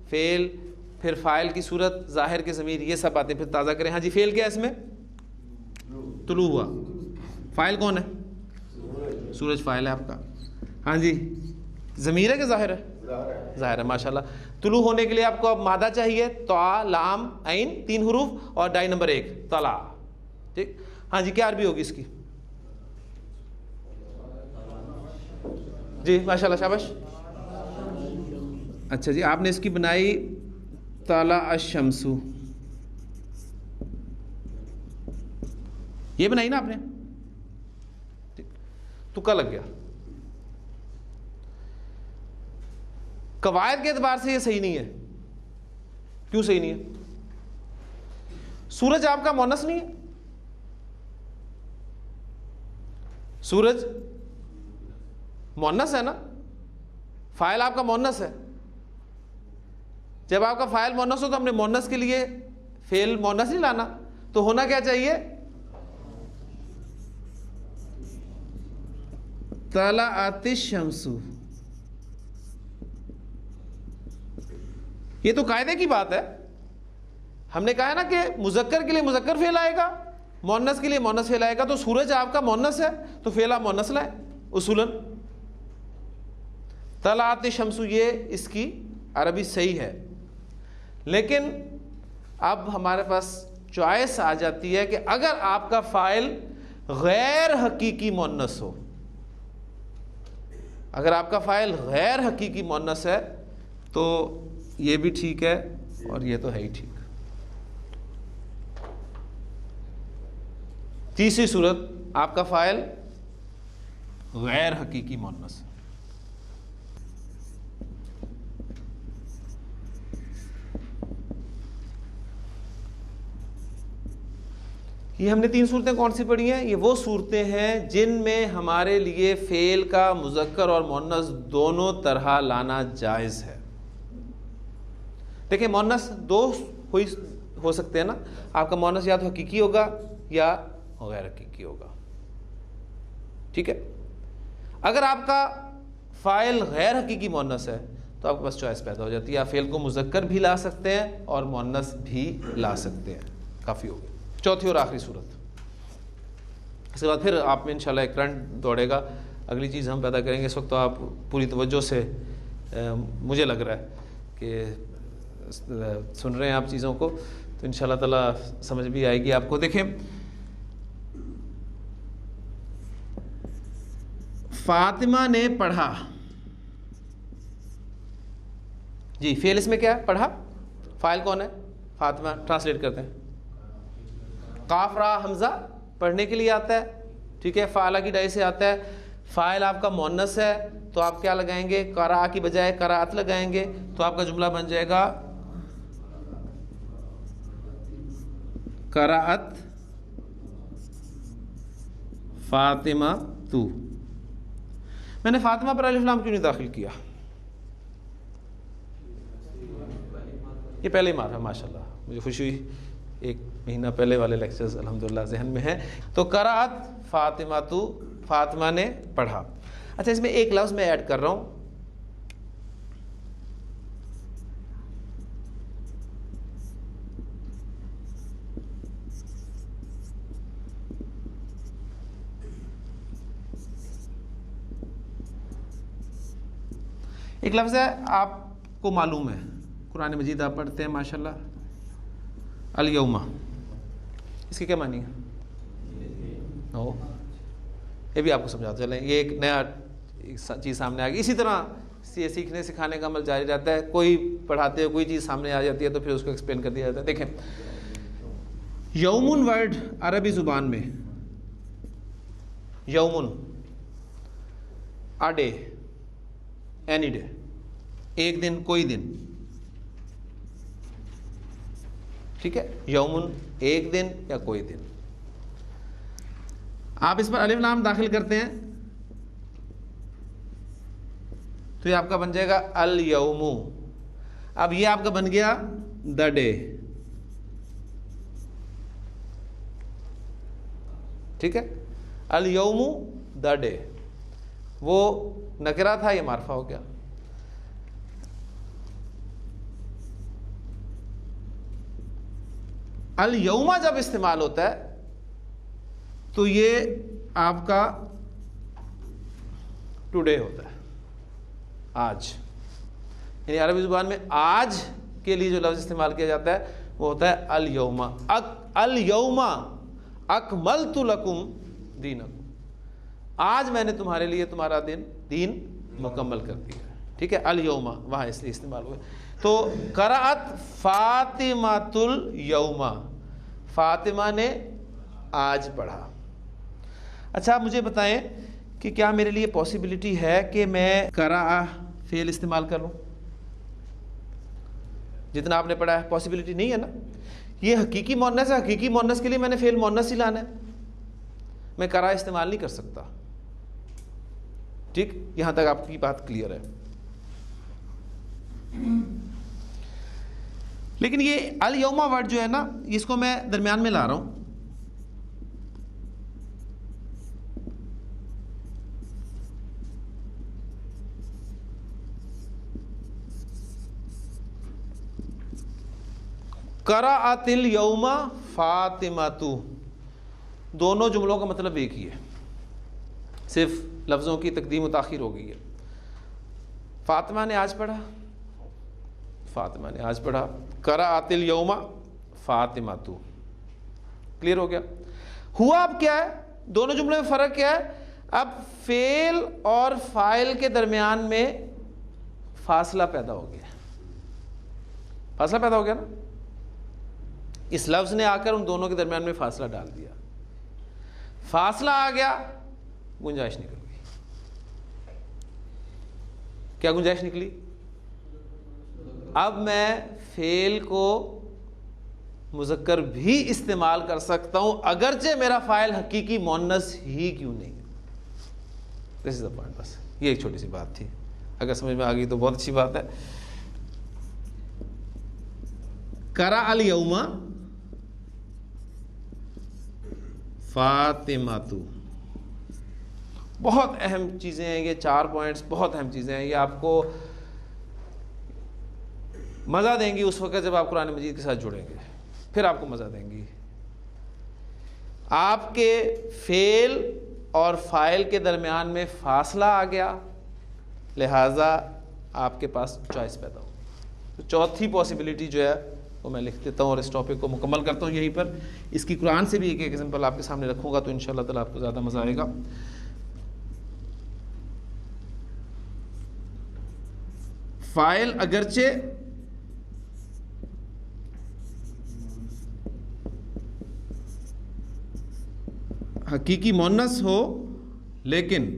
फ़ेल, फिर फ़ाइल की सूरत, ज़ाहिर के ज़मीर, ये सब बातें फिर ताज़ा करें। हाँ जी, फ़ेल क्या है इसमें? तुलू हुआ। फ़ाइल कौन है? सूरज फ़ाइल है आपका। हाँ जी, ज़मीर है कि ज़ाहिर है? ज़ाहिर है, माशाल्लाह। तुलू होने के लिए आपको अब मादा चाहिए, तो, लाम, ऐन, 3 हरूफ और डाई नंबर 1 तला, ठीक। हाँ जी, क्या अरबी होगी इसकी? जी माशाल्लाह, शाबाश। अच्छा जी, आपने इसकी बनाई ताला अश-शम्सु, ये बनाई ना आपने, ठीक। तुक्का लग गया। कवायद के एतबार से ये सही नहीं है। क्यों सही नहीं है? सूरज आपका मोनस नहीं है? सूरज मोनस है ना, फाइल आपका मोनस है। जब आपका फाइल मोनस हो तो हमने मोनस के लिए फेल मोनस नहीं लाना, तो होना क्या चाहिए? तला आतिश शम्सु। ये तो कायदे की बात है। हमने कहा है ना कि मुजक्कर के लिए मुजक्कर फेल आएगा, मोनस के लिए मोनस फेल आएगा। तो सूरज आपका मोनस है तो फेल आप मोनस लाए उसूलन। तला आतिश शम्सु, ये इसकी अरबी सही है। लेकिन अब हमारे पास चॉइस आ जाती है कि अगर आपका फाइल गैर हकीकी मोनस हो, अगर आपका फाइल गैर हकीकी मोनस है तो ये भी ठीक है और ये तो है ही ठीक। तीसरी सूरत, आपका फाइल गैर हकीकी मोनस है। ये हमने तीन सूरतें कौन सी पढ़ी हैं? ये वो सूरतें हैं जिनमें हमारे लिए फेल का मुज़क्कर और मोन्नस दोनों तरह लाना जायज़ है। देखिए, मोन्नस दो हो सकते हैं ना, आपका मोन्नस या तो हकीकी होगा या गैर हकीकी होगा, ठीक है। अगर आपका फ़ाइल गैर हकीकी मोन्नस है तो आपके पास चॉइस पैदा हो जाती है, आप फेल को मुज़क्कर भी ला सकते हैं और मोन्नस भी ला सकते हैं। काफ़ी हो गई चौथी और आखिरी सूरत। इसके बाद फिर आप में इंशाल्लाह एक करंट दौड़ेगा, अगली चीज़ हम पैदा करेंगे। इस वक्त तो आप पूरी तवज्जो से मुझे लग रहा है कि सुन रहे हैं आप चीज़ों को, तो इंशाल्लाह ताला समझ भी आएगी आपको। देखें, फातिमा ने पढ़ा जी, फेल इसमें क्या है? पढ़ा। फाइल कौन है? फातिमा। ट्रांसलेट करते हैं, काफ रा हमज़ा पढ़ने के लिए आता है, ठीक है, फ़ाला की डाई से आता है। फ़ाइल आपका मोन्नस है तो आप क्या लगाएंगे? करा की बजाय करात लगाएंगे, तो आपका जुमला बन जाएगा कराअत फातिमा तू। मैंने फातिमा पर अलिफ लाम क्यों नहीं दाखिल किया? ये पहले ही मारा, माशाल्लाह, मुझे खुशी हुई। एक महीना पहले वाले लेक्चर्स अल्हम्दुलिल्लाह ज़हन में है। तो करात फातिमा तू, फातिमा ने पढ़ा। अच्छा, इसमें एक लफ्ज़ मैं ऐड कर रहा हूँ, एक लफ्ज़ है, आपको मालूम है, कुरान मजीद आप पढ़ते हैं माशाल्लाह, अल यौमा, इसकी क्या मानी है? ओ, ये भी आपको समझाते चलें, ये एक नया चीज़ सामने आ गई। इसी तरह ये सीखने सिखाने का अमल जारी रहता है। कोई पढ़ाते हुए कोई चीज़ सामने आ जाती है तो फिर उसको एक्सप्लेन कर दिया जाता है। देखें, यौमुन वर्ड अरबी ज़ुबान में, यौमुन अ डे, एनी डे, एक दिन, कोई दिन, ठीक है। यौमुन एक दिन या कोई दिन। आप इस पर अलिफ लाम दाखिल करते हैं तो ये आपका बन जाएगा अल यौमु। अब ये आपका बन गया द डे, ठीक है। अल यौमु द डे, वो नकरा था, ये मारफा हो गया। अल यौमा जब इस्तेमाल होता है तो ये आपका टुडे होता है, आज। यानी अरबी ज़ुबान में आज के लिए जो लफ्ज़ इस्तेमाल किया जाता है वो होता है अल यौमा। अल यौमा अकमलतु लकुम दीनकुम, आज मैंने तुम्हारे लिए तुम्हारा दीन मुकम्मल कर दिया। ठीक है, अल यौमा वहाँ इसलिए इस्तेमाल हुआ। तो कराअत फातिमातुल यौमा, फातिमा ने आज पढ़ा। अच्छा, आप मुझे बताएं कि क्या मेरे लिए पॉसिबिलिटी है कि मैं करा फेल इस्तेमाल कर लूँ जितना आपने पढ़ा है? पॉसिबिलिटी नहीं है ना। ये हकीकी मोनस है, हकीकी मोनस के लिए मैंने फेल मोनस ही लाना है, मैं करा इस्तेमाल नहीं कर सकता। ठीक, यहां तक आपकी बात क्लियर है। लेकिन ये अल यौमा वर्ड जो है ना, इसको मैं दरमियान में ला रहा हूं। कराअतिल यौमा फातिमातु, दोनों जुमलों का मतलब एक ही है, सिर्फ लफ्ज़ों की तकदीम और ताख़ीर हो गई है। फातिमा ने आज पढ़ा, फातिमा ने आज पढ़ा। कराअतिल यौमा फातिमातु, क्लियर हो गया। हुआ अब क्या है, दोनों जुमलों में फ़र्क क्या है? अब फेल और फाइल के दरमियान में फासला पैदा हो गया। फासला पैदा हो गया ना, इस लफ्ज़ ने आकर उन दोनों के दरमियान में फासला डाल दिया। फासला आ गया, गुंजाइश निकल गई। क्या गुंजाइश निकली? अब मैं फेल को मुज़क्कर भी इस्तेमाल कर सकता हूं, अगरचे मेरा फाइल हकीकी मोन्नस ही क्यों नहीं है। This is the point. बस ये एक छोटी सी बात थी, अगर समझ में आ गई तो बहुत अच्छी बात है। करा अल यौमा फातिमातु, बहुत अहम चीज़ें हैं ये, 4 पॉइंट्स बहुत अहम चीज़ें हैं। ये आपको मज़ा देंगी उस वक़्त जब आप कुरान मजीद के साथ जुड़ेंगे, फिर आपको मज़ा देंगी। आपके फेल और फाइल के दरमियान में फासला आ गया, लिहाजा आपके पास चॉइस पैदा हो। तो चौथी पॉसिबिलिटी जो है वो मैं लिख देता हूँ और इस टॉपिक को मुकम्मल करता हूँ यहीं पर। इसकी कुरान से भी एक एग्जांपल आपके सामने रखूँगा तो इंशाअल्लाह ताला आपको ज़्यादा मज़ा आएगा। फाइल अगरचे हकीकी मोन्नस हो, लेकिन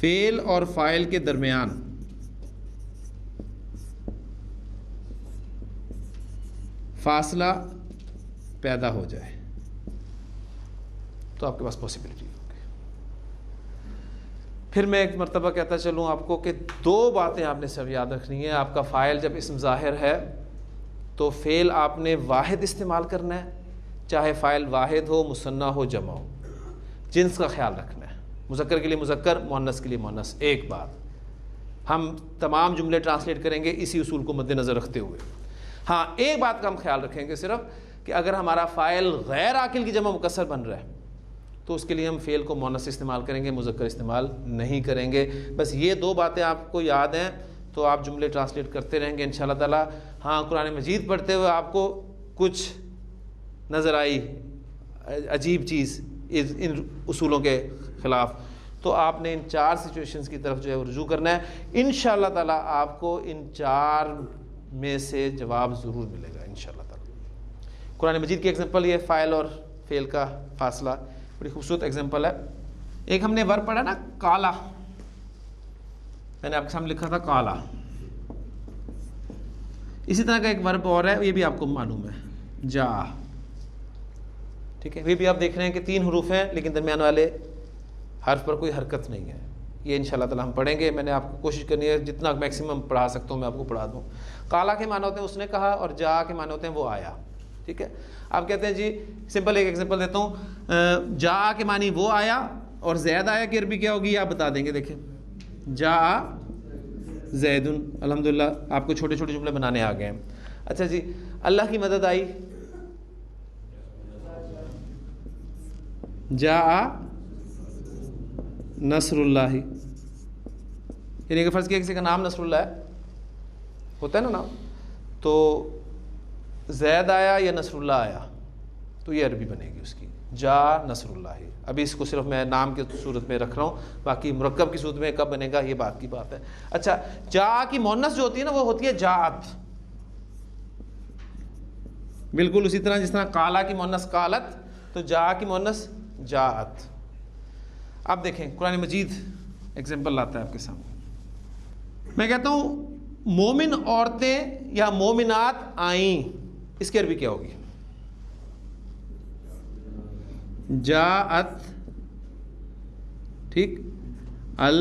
फेल और फाइल के दरमियान फासला पैदा हो जाए तो आपके पास पॉसिबिलिटी होगी। फिर मैं एक मरतबा कहता चलूँ आपको कि 2 बातें आपने सब याद रखनी है। आपका फ़ाइल जब इस्म ज़ाहिर है तो फ़ेल आपने वाहिद इस्तेमाल करना है, चाहे फ़ाइल वाहिद हो, मुसन्ना हो, जमा हो। जिन्स का ख्याल रखना है, मुज़क्कर के लिए मुज़क्कर, मुअन्नस के लिए मुअन्नस। एक बात, हम तमाम जुमले ट्रांसलेट करेंगे इसी उसूल को मद्देनज़र रखते हुए। हाँ, एक बात का हम ख्याल रखेंगे सिर्फ कि अगर हमारा फ़ाइल गैर आकिल की जमा मुकस्सर बन रहा है तो उसके लिए हम फ़ेल को मुअन्नस इस्तेमाल करेंगे, मुज़क्कर इस्तेमाल नहीं करेंगे। बस ये 2 बातें आपको याद हैं तो आप जुमले ट्रांसलेट करते रहेंगे इंशाअल्लाह ताला। हाँ, कुरान मजीद पढ़ते हुए आपको कुछ नज़र आई अजीब चीज़ इन उसूलों के ख़िलाफ़, तो आपने इन 4 सिचुएशंस की तरफ जो है रुजू करना है। इंशाअल्लाह ताला आपको इन 4 में से जवाब ज़रूर मिलेगा इंशाअल्लाह ताला। कुरान मजीद की एग्जांपल ये फ़ाइल और फ़ेल का फासला बड़ी खूबसूरत एग्जांपल है। एक हमने वर्ब पढ़ा ना, काला, मैंने आपके सामने लिखा था काला। इसी तरह का एक वर्ब और है, ये भी आपको मालूम है, जा। ठीक है, वे भी आप देख रहे हैं कि 3 हरूफ हैं लेकिन दरमियान वाले हर्फ पर कोई हरकत नहीं है। ये इंशाअल्लाह ताला हम पढ़ेंगे। मैंने आपको कोशिश करनी है जितना मैक्सिमम पढ़ा सकता हूँ मैं आपको पढ़ा दूँ। काला के माने होते हैं उसने कहा, और जा के माने होते हैं वो आया। ठीक है, आप कहते हैं जी, सिंपल एक एग्जांपल देता हूँ, जा के मानी वो आया, और ज़ैद आया की अरबी क्या होगी आप बता देंगे। देखें, जा ज़ैदुन, अल्हम्दुलिल्लाह आपको छोटे छोटे जुमले बनाने आ गए हैं। अच्छा जी, अल्लाह की मदद आई, जा नसरुल्लाही, यानी कि फ़र्ज़ किया किसी का नाम नसरुल्लाह है, होता है ना नाम, तो जैद आया या नसरुल्लाह आया तो ये अरबी बनेगी उसकी, जा नसरुल्लाह। अभी इसको सिर्फ मैं नाम की सूरत में रख रहा हूँ, बाकी मुरक्कब की सूरत में कब बनेगा ये बात की बात है। अच्छा, जा की मोनस जो होती है ना वो होती है जात, बिल्कुल उसी तरह जिस तरह काला की मोनस कालत, तो जा की मोनस जात। अब देखें कुरान मजीद एग्जाम्पल लाता है आपके सामने। मैं कहता हूँ मोमिन औरतें या मोमिनात आईं, इसकी अरबी क्या होगी? जाअत, ठीक, अल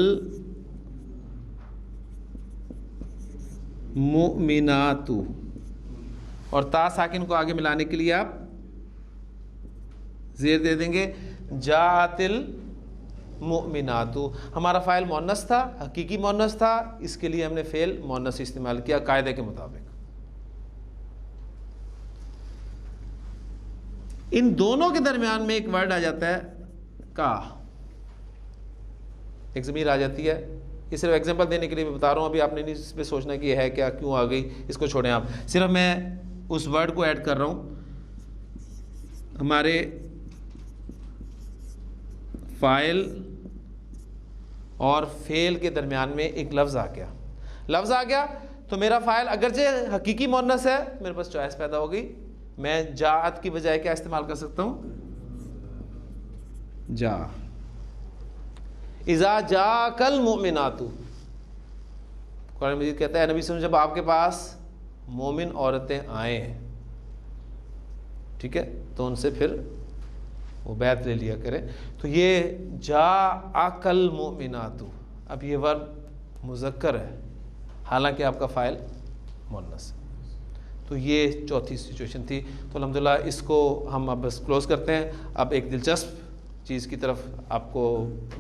मुमिनातु, और ता साकिन को आगे मिलाने के लिए आप जेर दे देंगे जातिल मुमिनातु। हमारा फ़ाइल मोनस था, हकीकी मोनस था, इसके लिए हमने फ़ेल मोनस इस्तेमाल किया कायदे के मुताबिक। इन दोनों के दरमियान में एक वर्ड आ जाता है का, एक ज़मीर आ जाती है। ये सिर्फ एग्जांपल देने के लिए मैं बता रहा हूँ, अभी आपने नहीं इस पर सोचना कि ये है क्या, क्यों आ गई, इसको छोड़ें आप, सिर्फ मैं उस वर्ड को ऐड कर रहा हूँ। हमारे फ़ाइल और फ़ेल के दरमियान में एक लफ्ज़ आ गया, लफ्ज़ आ गया तो मेरा फ़ाइल अगरचे हकीकी मुअन्नस है, मेरे पास चॉइस पैदा हो गई, मैं जात की बजाय क्या इस्तेमाल कर सकता हूँ? जा। इज़ा जा कल मुमिनातु, कुरान मजीद कहता है नबी जब आपके पास मोमिन औरतें आए, ठीक है, तो उनसे फिर वो बैत ले लिया करें। तो ये जा अकल मुमिनातु, अब ये वर्ब मुज़क्कर है हालांकि आपका फ़ाइल मुअन्नस है। तो ये चौथी सिचुएशन थी। तो अल्हम्दुलिल्लाह इसको हम अब बस क्लोज़ करते हैं। अब एक दिलचस्प चीज़ की तरफ आपको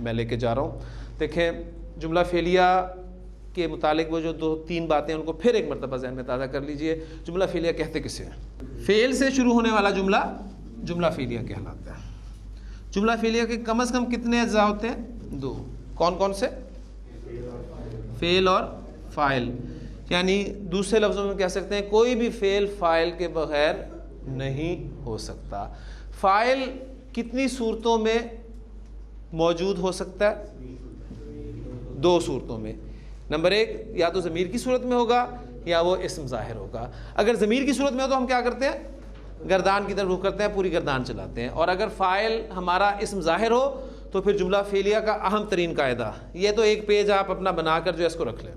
मैं लेके जा रहा हूँ। देखें, जुमला फ़ेलिया के मुतालिक वो जो 2-3 बातें उनको फिर एक मरतबा ज़हन में ताज़ा कर लीजिए। जुमला फ़ेलिया कहते किसे हैं? फ़ेल से शुरू होने वाला जुमला जुमला फ़ेलिया कहलाता है। जुमला फ़ेलिया के कम से कम कितने अज्जा होते हैं? 2। कौन कौन से? फ़ेल और फ़ाइल। यानी दूसरे लफ्ज़ों में कह सकते हैं कोई भी फ़ेल फ़ाइल के बग़ैर नहीं हो सकता। फ़ाइल कितनी सूरतों में मौजूद हो सकता है? 2 सूरतों में। नंबर 1, या तो ज़मीर की सूरत में होगा या वो इस्म ज़ाहिर होगा। अगर ज़मीर की सूरत में हो तो हम क्या करते हैं? गर्दान की तरफ रुख करते हैं, पूरी गर्दान चलाते हैं। और अगर फ़ाइल हमारा इस्म ज़ाहिर हो तो फिर जुमला फ़ेलिया का अहम तरीन कायदा, ये तो एक पेज आप अपना बनाकर जो है इसको रख लें,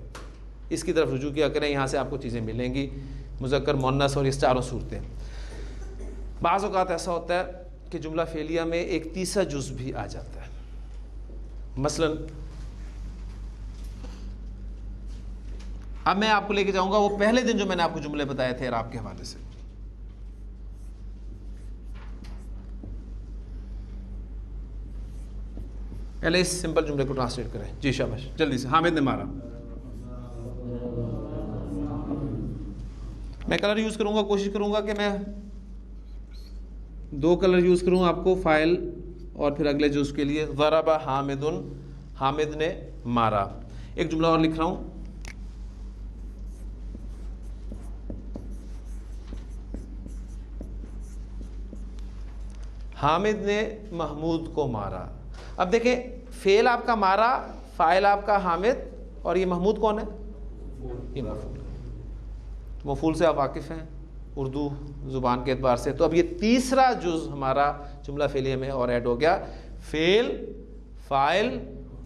इसकी तरफ रुजू किया करें, यहाँ से आपको चीज़ें मिलेंगी, मुज़क्कर मुअन्नस और ये चारों सूरतें। बाज़ औक़ात ऐसा होता है कि जुमला फ़ेलिया में एक तीसरा जुज़ भी आ जाता है। मसलन अब मैं आपको लेके जाऊंगा वो पहले दिन जो मैंने आपको जुमले बताए थे इराब के हवाले से। पहले इस सिंपल जुमले को ट्रांसलेट करें। जी शाबाश, जल्दी से। हामिद ने मारा। मैं कलर यूज़ करूंगा, कोशिश करूंगा कि मैं 2 कलर यूज़ करूँ आपको, फ़ाइल और फिर अगले जुज़ के लिए। ज़रबा हामिदुन, हामिद ने मारा। एक जुमला और लिख रहा हूँ, हामिद ने महमूद को मारा। अब देखें, फ़ेल आपका मारा, फ़ाइल आपका हामिद, और ये महमूद कौन है? ये मफ़ूल। मफ़ूल से आप वाकिफ़ हैं उर्दू ज़ुबान के एतबार से। तो अब ये तीसरा जुज़ हमारा जुमला फ़ेलिया में और ऐड हो गया, फ़ेल, फ़ाइल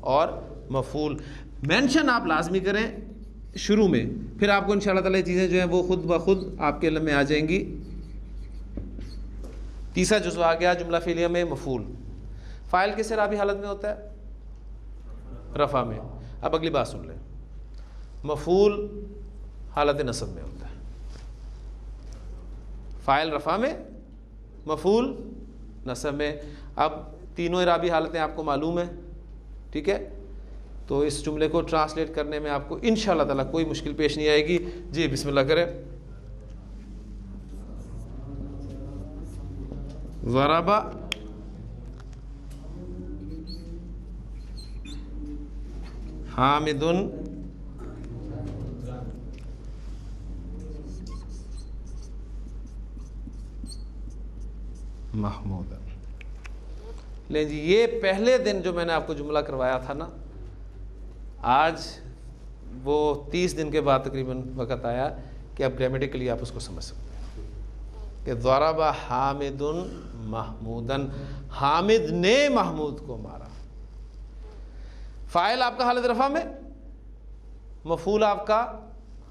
और मफ़ूल। मेंशन आप लाजमी करें शुरू में, फिर आपको इंशाअल्लाह ताला चीज़ें जो हैं वो खुद ब खुद आपके इल्म में आ जाएंगी। तीसरा जुज़ आ गया जुमला फ़ेलिया में मफ़ूल। फ़ाइल किस इराबी हालत में होता है? रफ़ा में। अब अगली बात सुन लें, मफ़ूल हालत नसब में होता है। फ़ाइल रफ़ा में, मफ़ूल नसब में। अब तीनों इराबी हालतें आपको मालूम है, ठीक है? तो इस जुमले को ट्रांसलेट करने में आपको इंशाअल्लाह ताला कोई मुश्किल पेश नहीं आएगी। जी बिस्मिल्लाह करें। ज़रबा हामिदुन महमूदन। ले जी, ये पहले दिन जो मैंने आपको जुमला करवाया था ना, आज वो 30 दिन के बाद तकरीबन वक़्त आया कि अब ग्रामेटिकली आप उसको समझ सकते हैं कि ज़रबा हामिदुन महमूदन, हामिद ने महमूद को मारा। फ़ाइल आपका हालत रफ़ा में, मफ़ूल आपका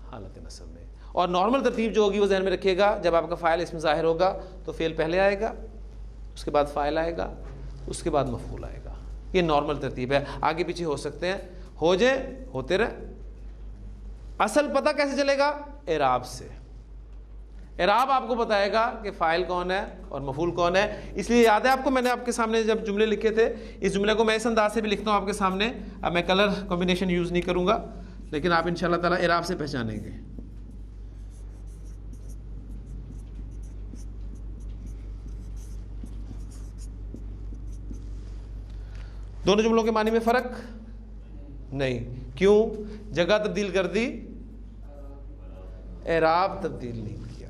हालत नस्ब में। और नॉर्मल तरतीब जो होगी वो ज़हन में रखिएगा, जब आपका फ़ाइल इसमें ज़ाहिर होगा तो फ़ेल पहले आएगा, उसके बाद फ़ाइल आएगा, उसके बाद मफ़ूल आएगा। ये नॉर्मल तरतीब है, आगे पीछे हो सकते हैं, हो जाए होते रहे। असल पता कैसे चलेगा? एराब से। एराब आपको बताएगा कि फ़ाइल कौन है और मफ़ूल कौन है। इसलिए याद है आपको, मैंने आपके सामने जब जुमले लिखे थे, इस जुमले को मैं इस अंदाज से भी लिखता हूँ आपके सामने। अब मैं कलर कॉम्बिनेशन यूज़ नहीं करूँगा, लेकिन आप इंशाअल्लाह ताला एराब से पहचानेंगे। दोनों जुमलों के मानी में फ़र्क नहीं। क्यों? जगह तब्दील कर दी, एराब तब्दील नहीं किया।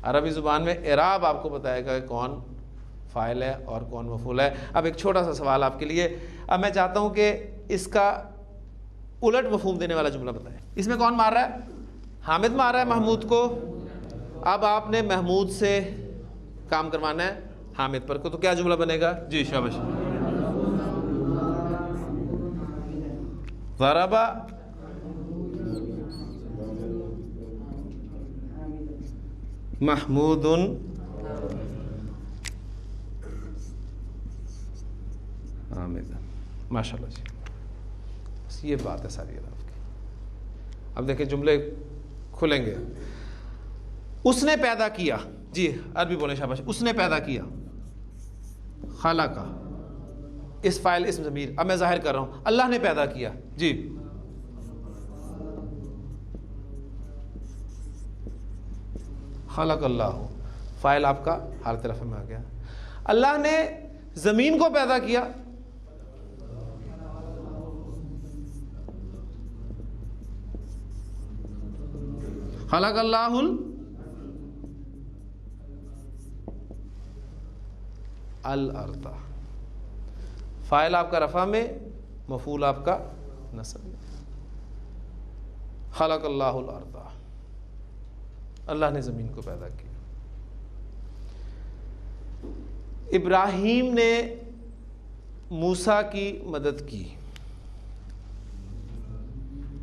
अरबी ज़ुबान में एराब आपको बताएगा कि कौन फ़ाइल है और कौन मफ़ूल है। अब एक छोटा सा सवाल आपके लिए, अब मैं चाहता हूँ कि इसका उलट मफ़हूम देने वाला जुमला बताएं। इसमें कौन मार रहा है? हामिद मार रहा है महमूद को। अब आपने महमूद से काम करवाना है हामिद पर को, तो क्या जुमला बनेगा? जी शाबाश। ज़रबा महमूदुन हामिद। माशाल्लाह जी, बस ये बात है सारी आपकी। अब देखिए जुमले खुलेंगे। उसने पैदा किया, जी अरबी बोले शाबाश। उसने पैदा किया, खाला का इस फाइल इस्म ज़मीर। अब मैं ज़ाहिर कर रहा हूँ, अल्लाह ने पैदा किया, जी खलक अल्लाह, फाइल आपका हालत रफ़ा में आ गया। अल्लाह ने ज़मीन को पैदा किया, खलक अल्लाहुल अल अर्दा। फ़ाइल आपका रफ़ा में, मफ़ूल आपका नस्ब में। खलक अल्लाहुल अर्दा, अल्लाह ने ज़मीन को पैदा किया। इब्राहीम ने मूसा की मदद की।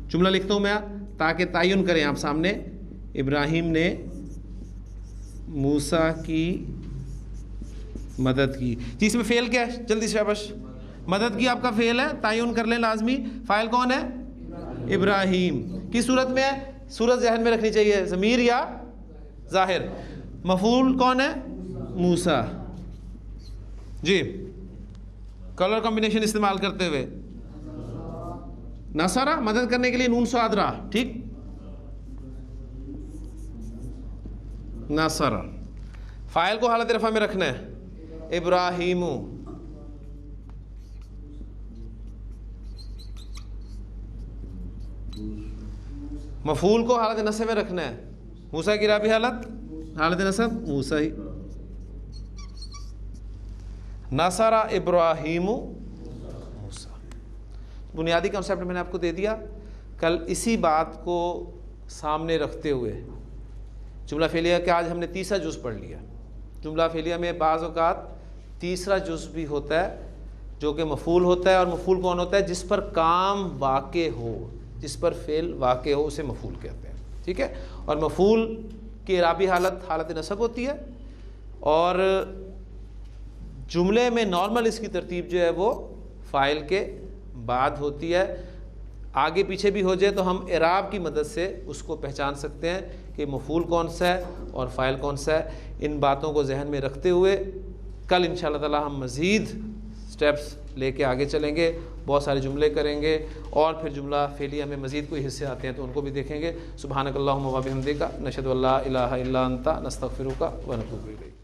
जुमला लिखता हूँ मैं ताकि तायुन करें आप सामने। इब्राहीम ने मूसा की मदद की। जी इसमें फ़ेल क्या है? जल्दी से शाबाश। मदद की आपका फ़ेल है, तायुन कर लें लाजमी। फ़ाइल कौन है? इब्राहीम। किस सूरत में है? सूरत ज़हन में रखनी चाहिए, ज़मीर या ज़ाहिर। मफ़ूल कौन है? मूसा। जी कलर कॉम्बिनेशन इस्तेमाल करते हुए नसरा, मदद करने के लिए नून स्वाद रहा, ठीक। नसरा, फ़ाइल को हालत रफ़ा में रखना है, इब्राहीमु। मफ़ूल को हालत नस्ब में रखना है, मूसा की राबी हालत नस्ब मूसा ही। नसरा इब्राहीमु मूसा। बुनियादी कॉन्सेप्ट मैंने आपको दे दिया। कल इसी बात को सामने रखते हुए जुमला फेलिया के आज हमने तीसरा जुज़ पढ़ लिया। जुमला फेलिया में बाज़ औक़ात तीसरा जुज़ भी होता है जो कि मफ़ूल होता है। और मफ़ूल कौन होता है? जिस पर काम वाक़े हो, जिस पर फ़ेल वाक़े हो, उसे मफ़ूल कहते हैं, ठीक है। और मफ़ूल की इराबी हालत नसब होती है। और जुमले में नॉर्मल इसकी तरतीब जो है वो फ़ाइल के बाद होती है। आगे पीछे भी हो जाए तो हम इराब की मदद से उसको पहचान सकते हैं कि मफ़ूल कौन सा है और फ़ाइल कौन सा है। इन बातों को जहन में रखते हुए कल इंशाअल्लाह ताला हम मज़ीद स्टेप्स लेके आगे चलेंगे, बहुत सारे जुमले करेंगे और फिर जुमला फेलिया में मज़ीद कोई हिस्से आते हैं तो उनको भी देखेंगे। सुब्हानकल्लाहुम्मा व बिहम्दिका नशहदु अल्ला इलाहा इल्ला अंता नस्तगफिरुका व नतूबु इलैक।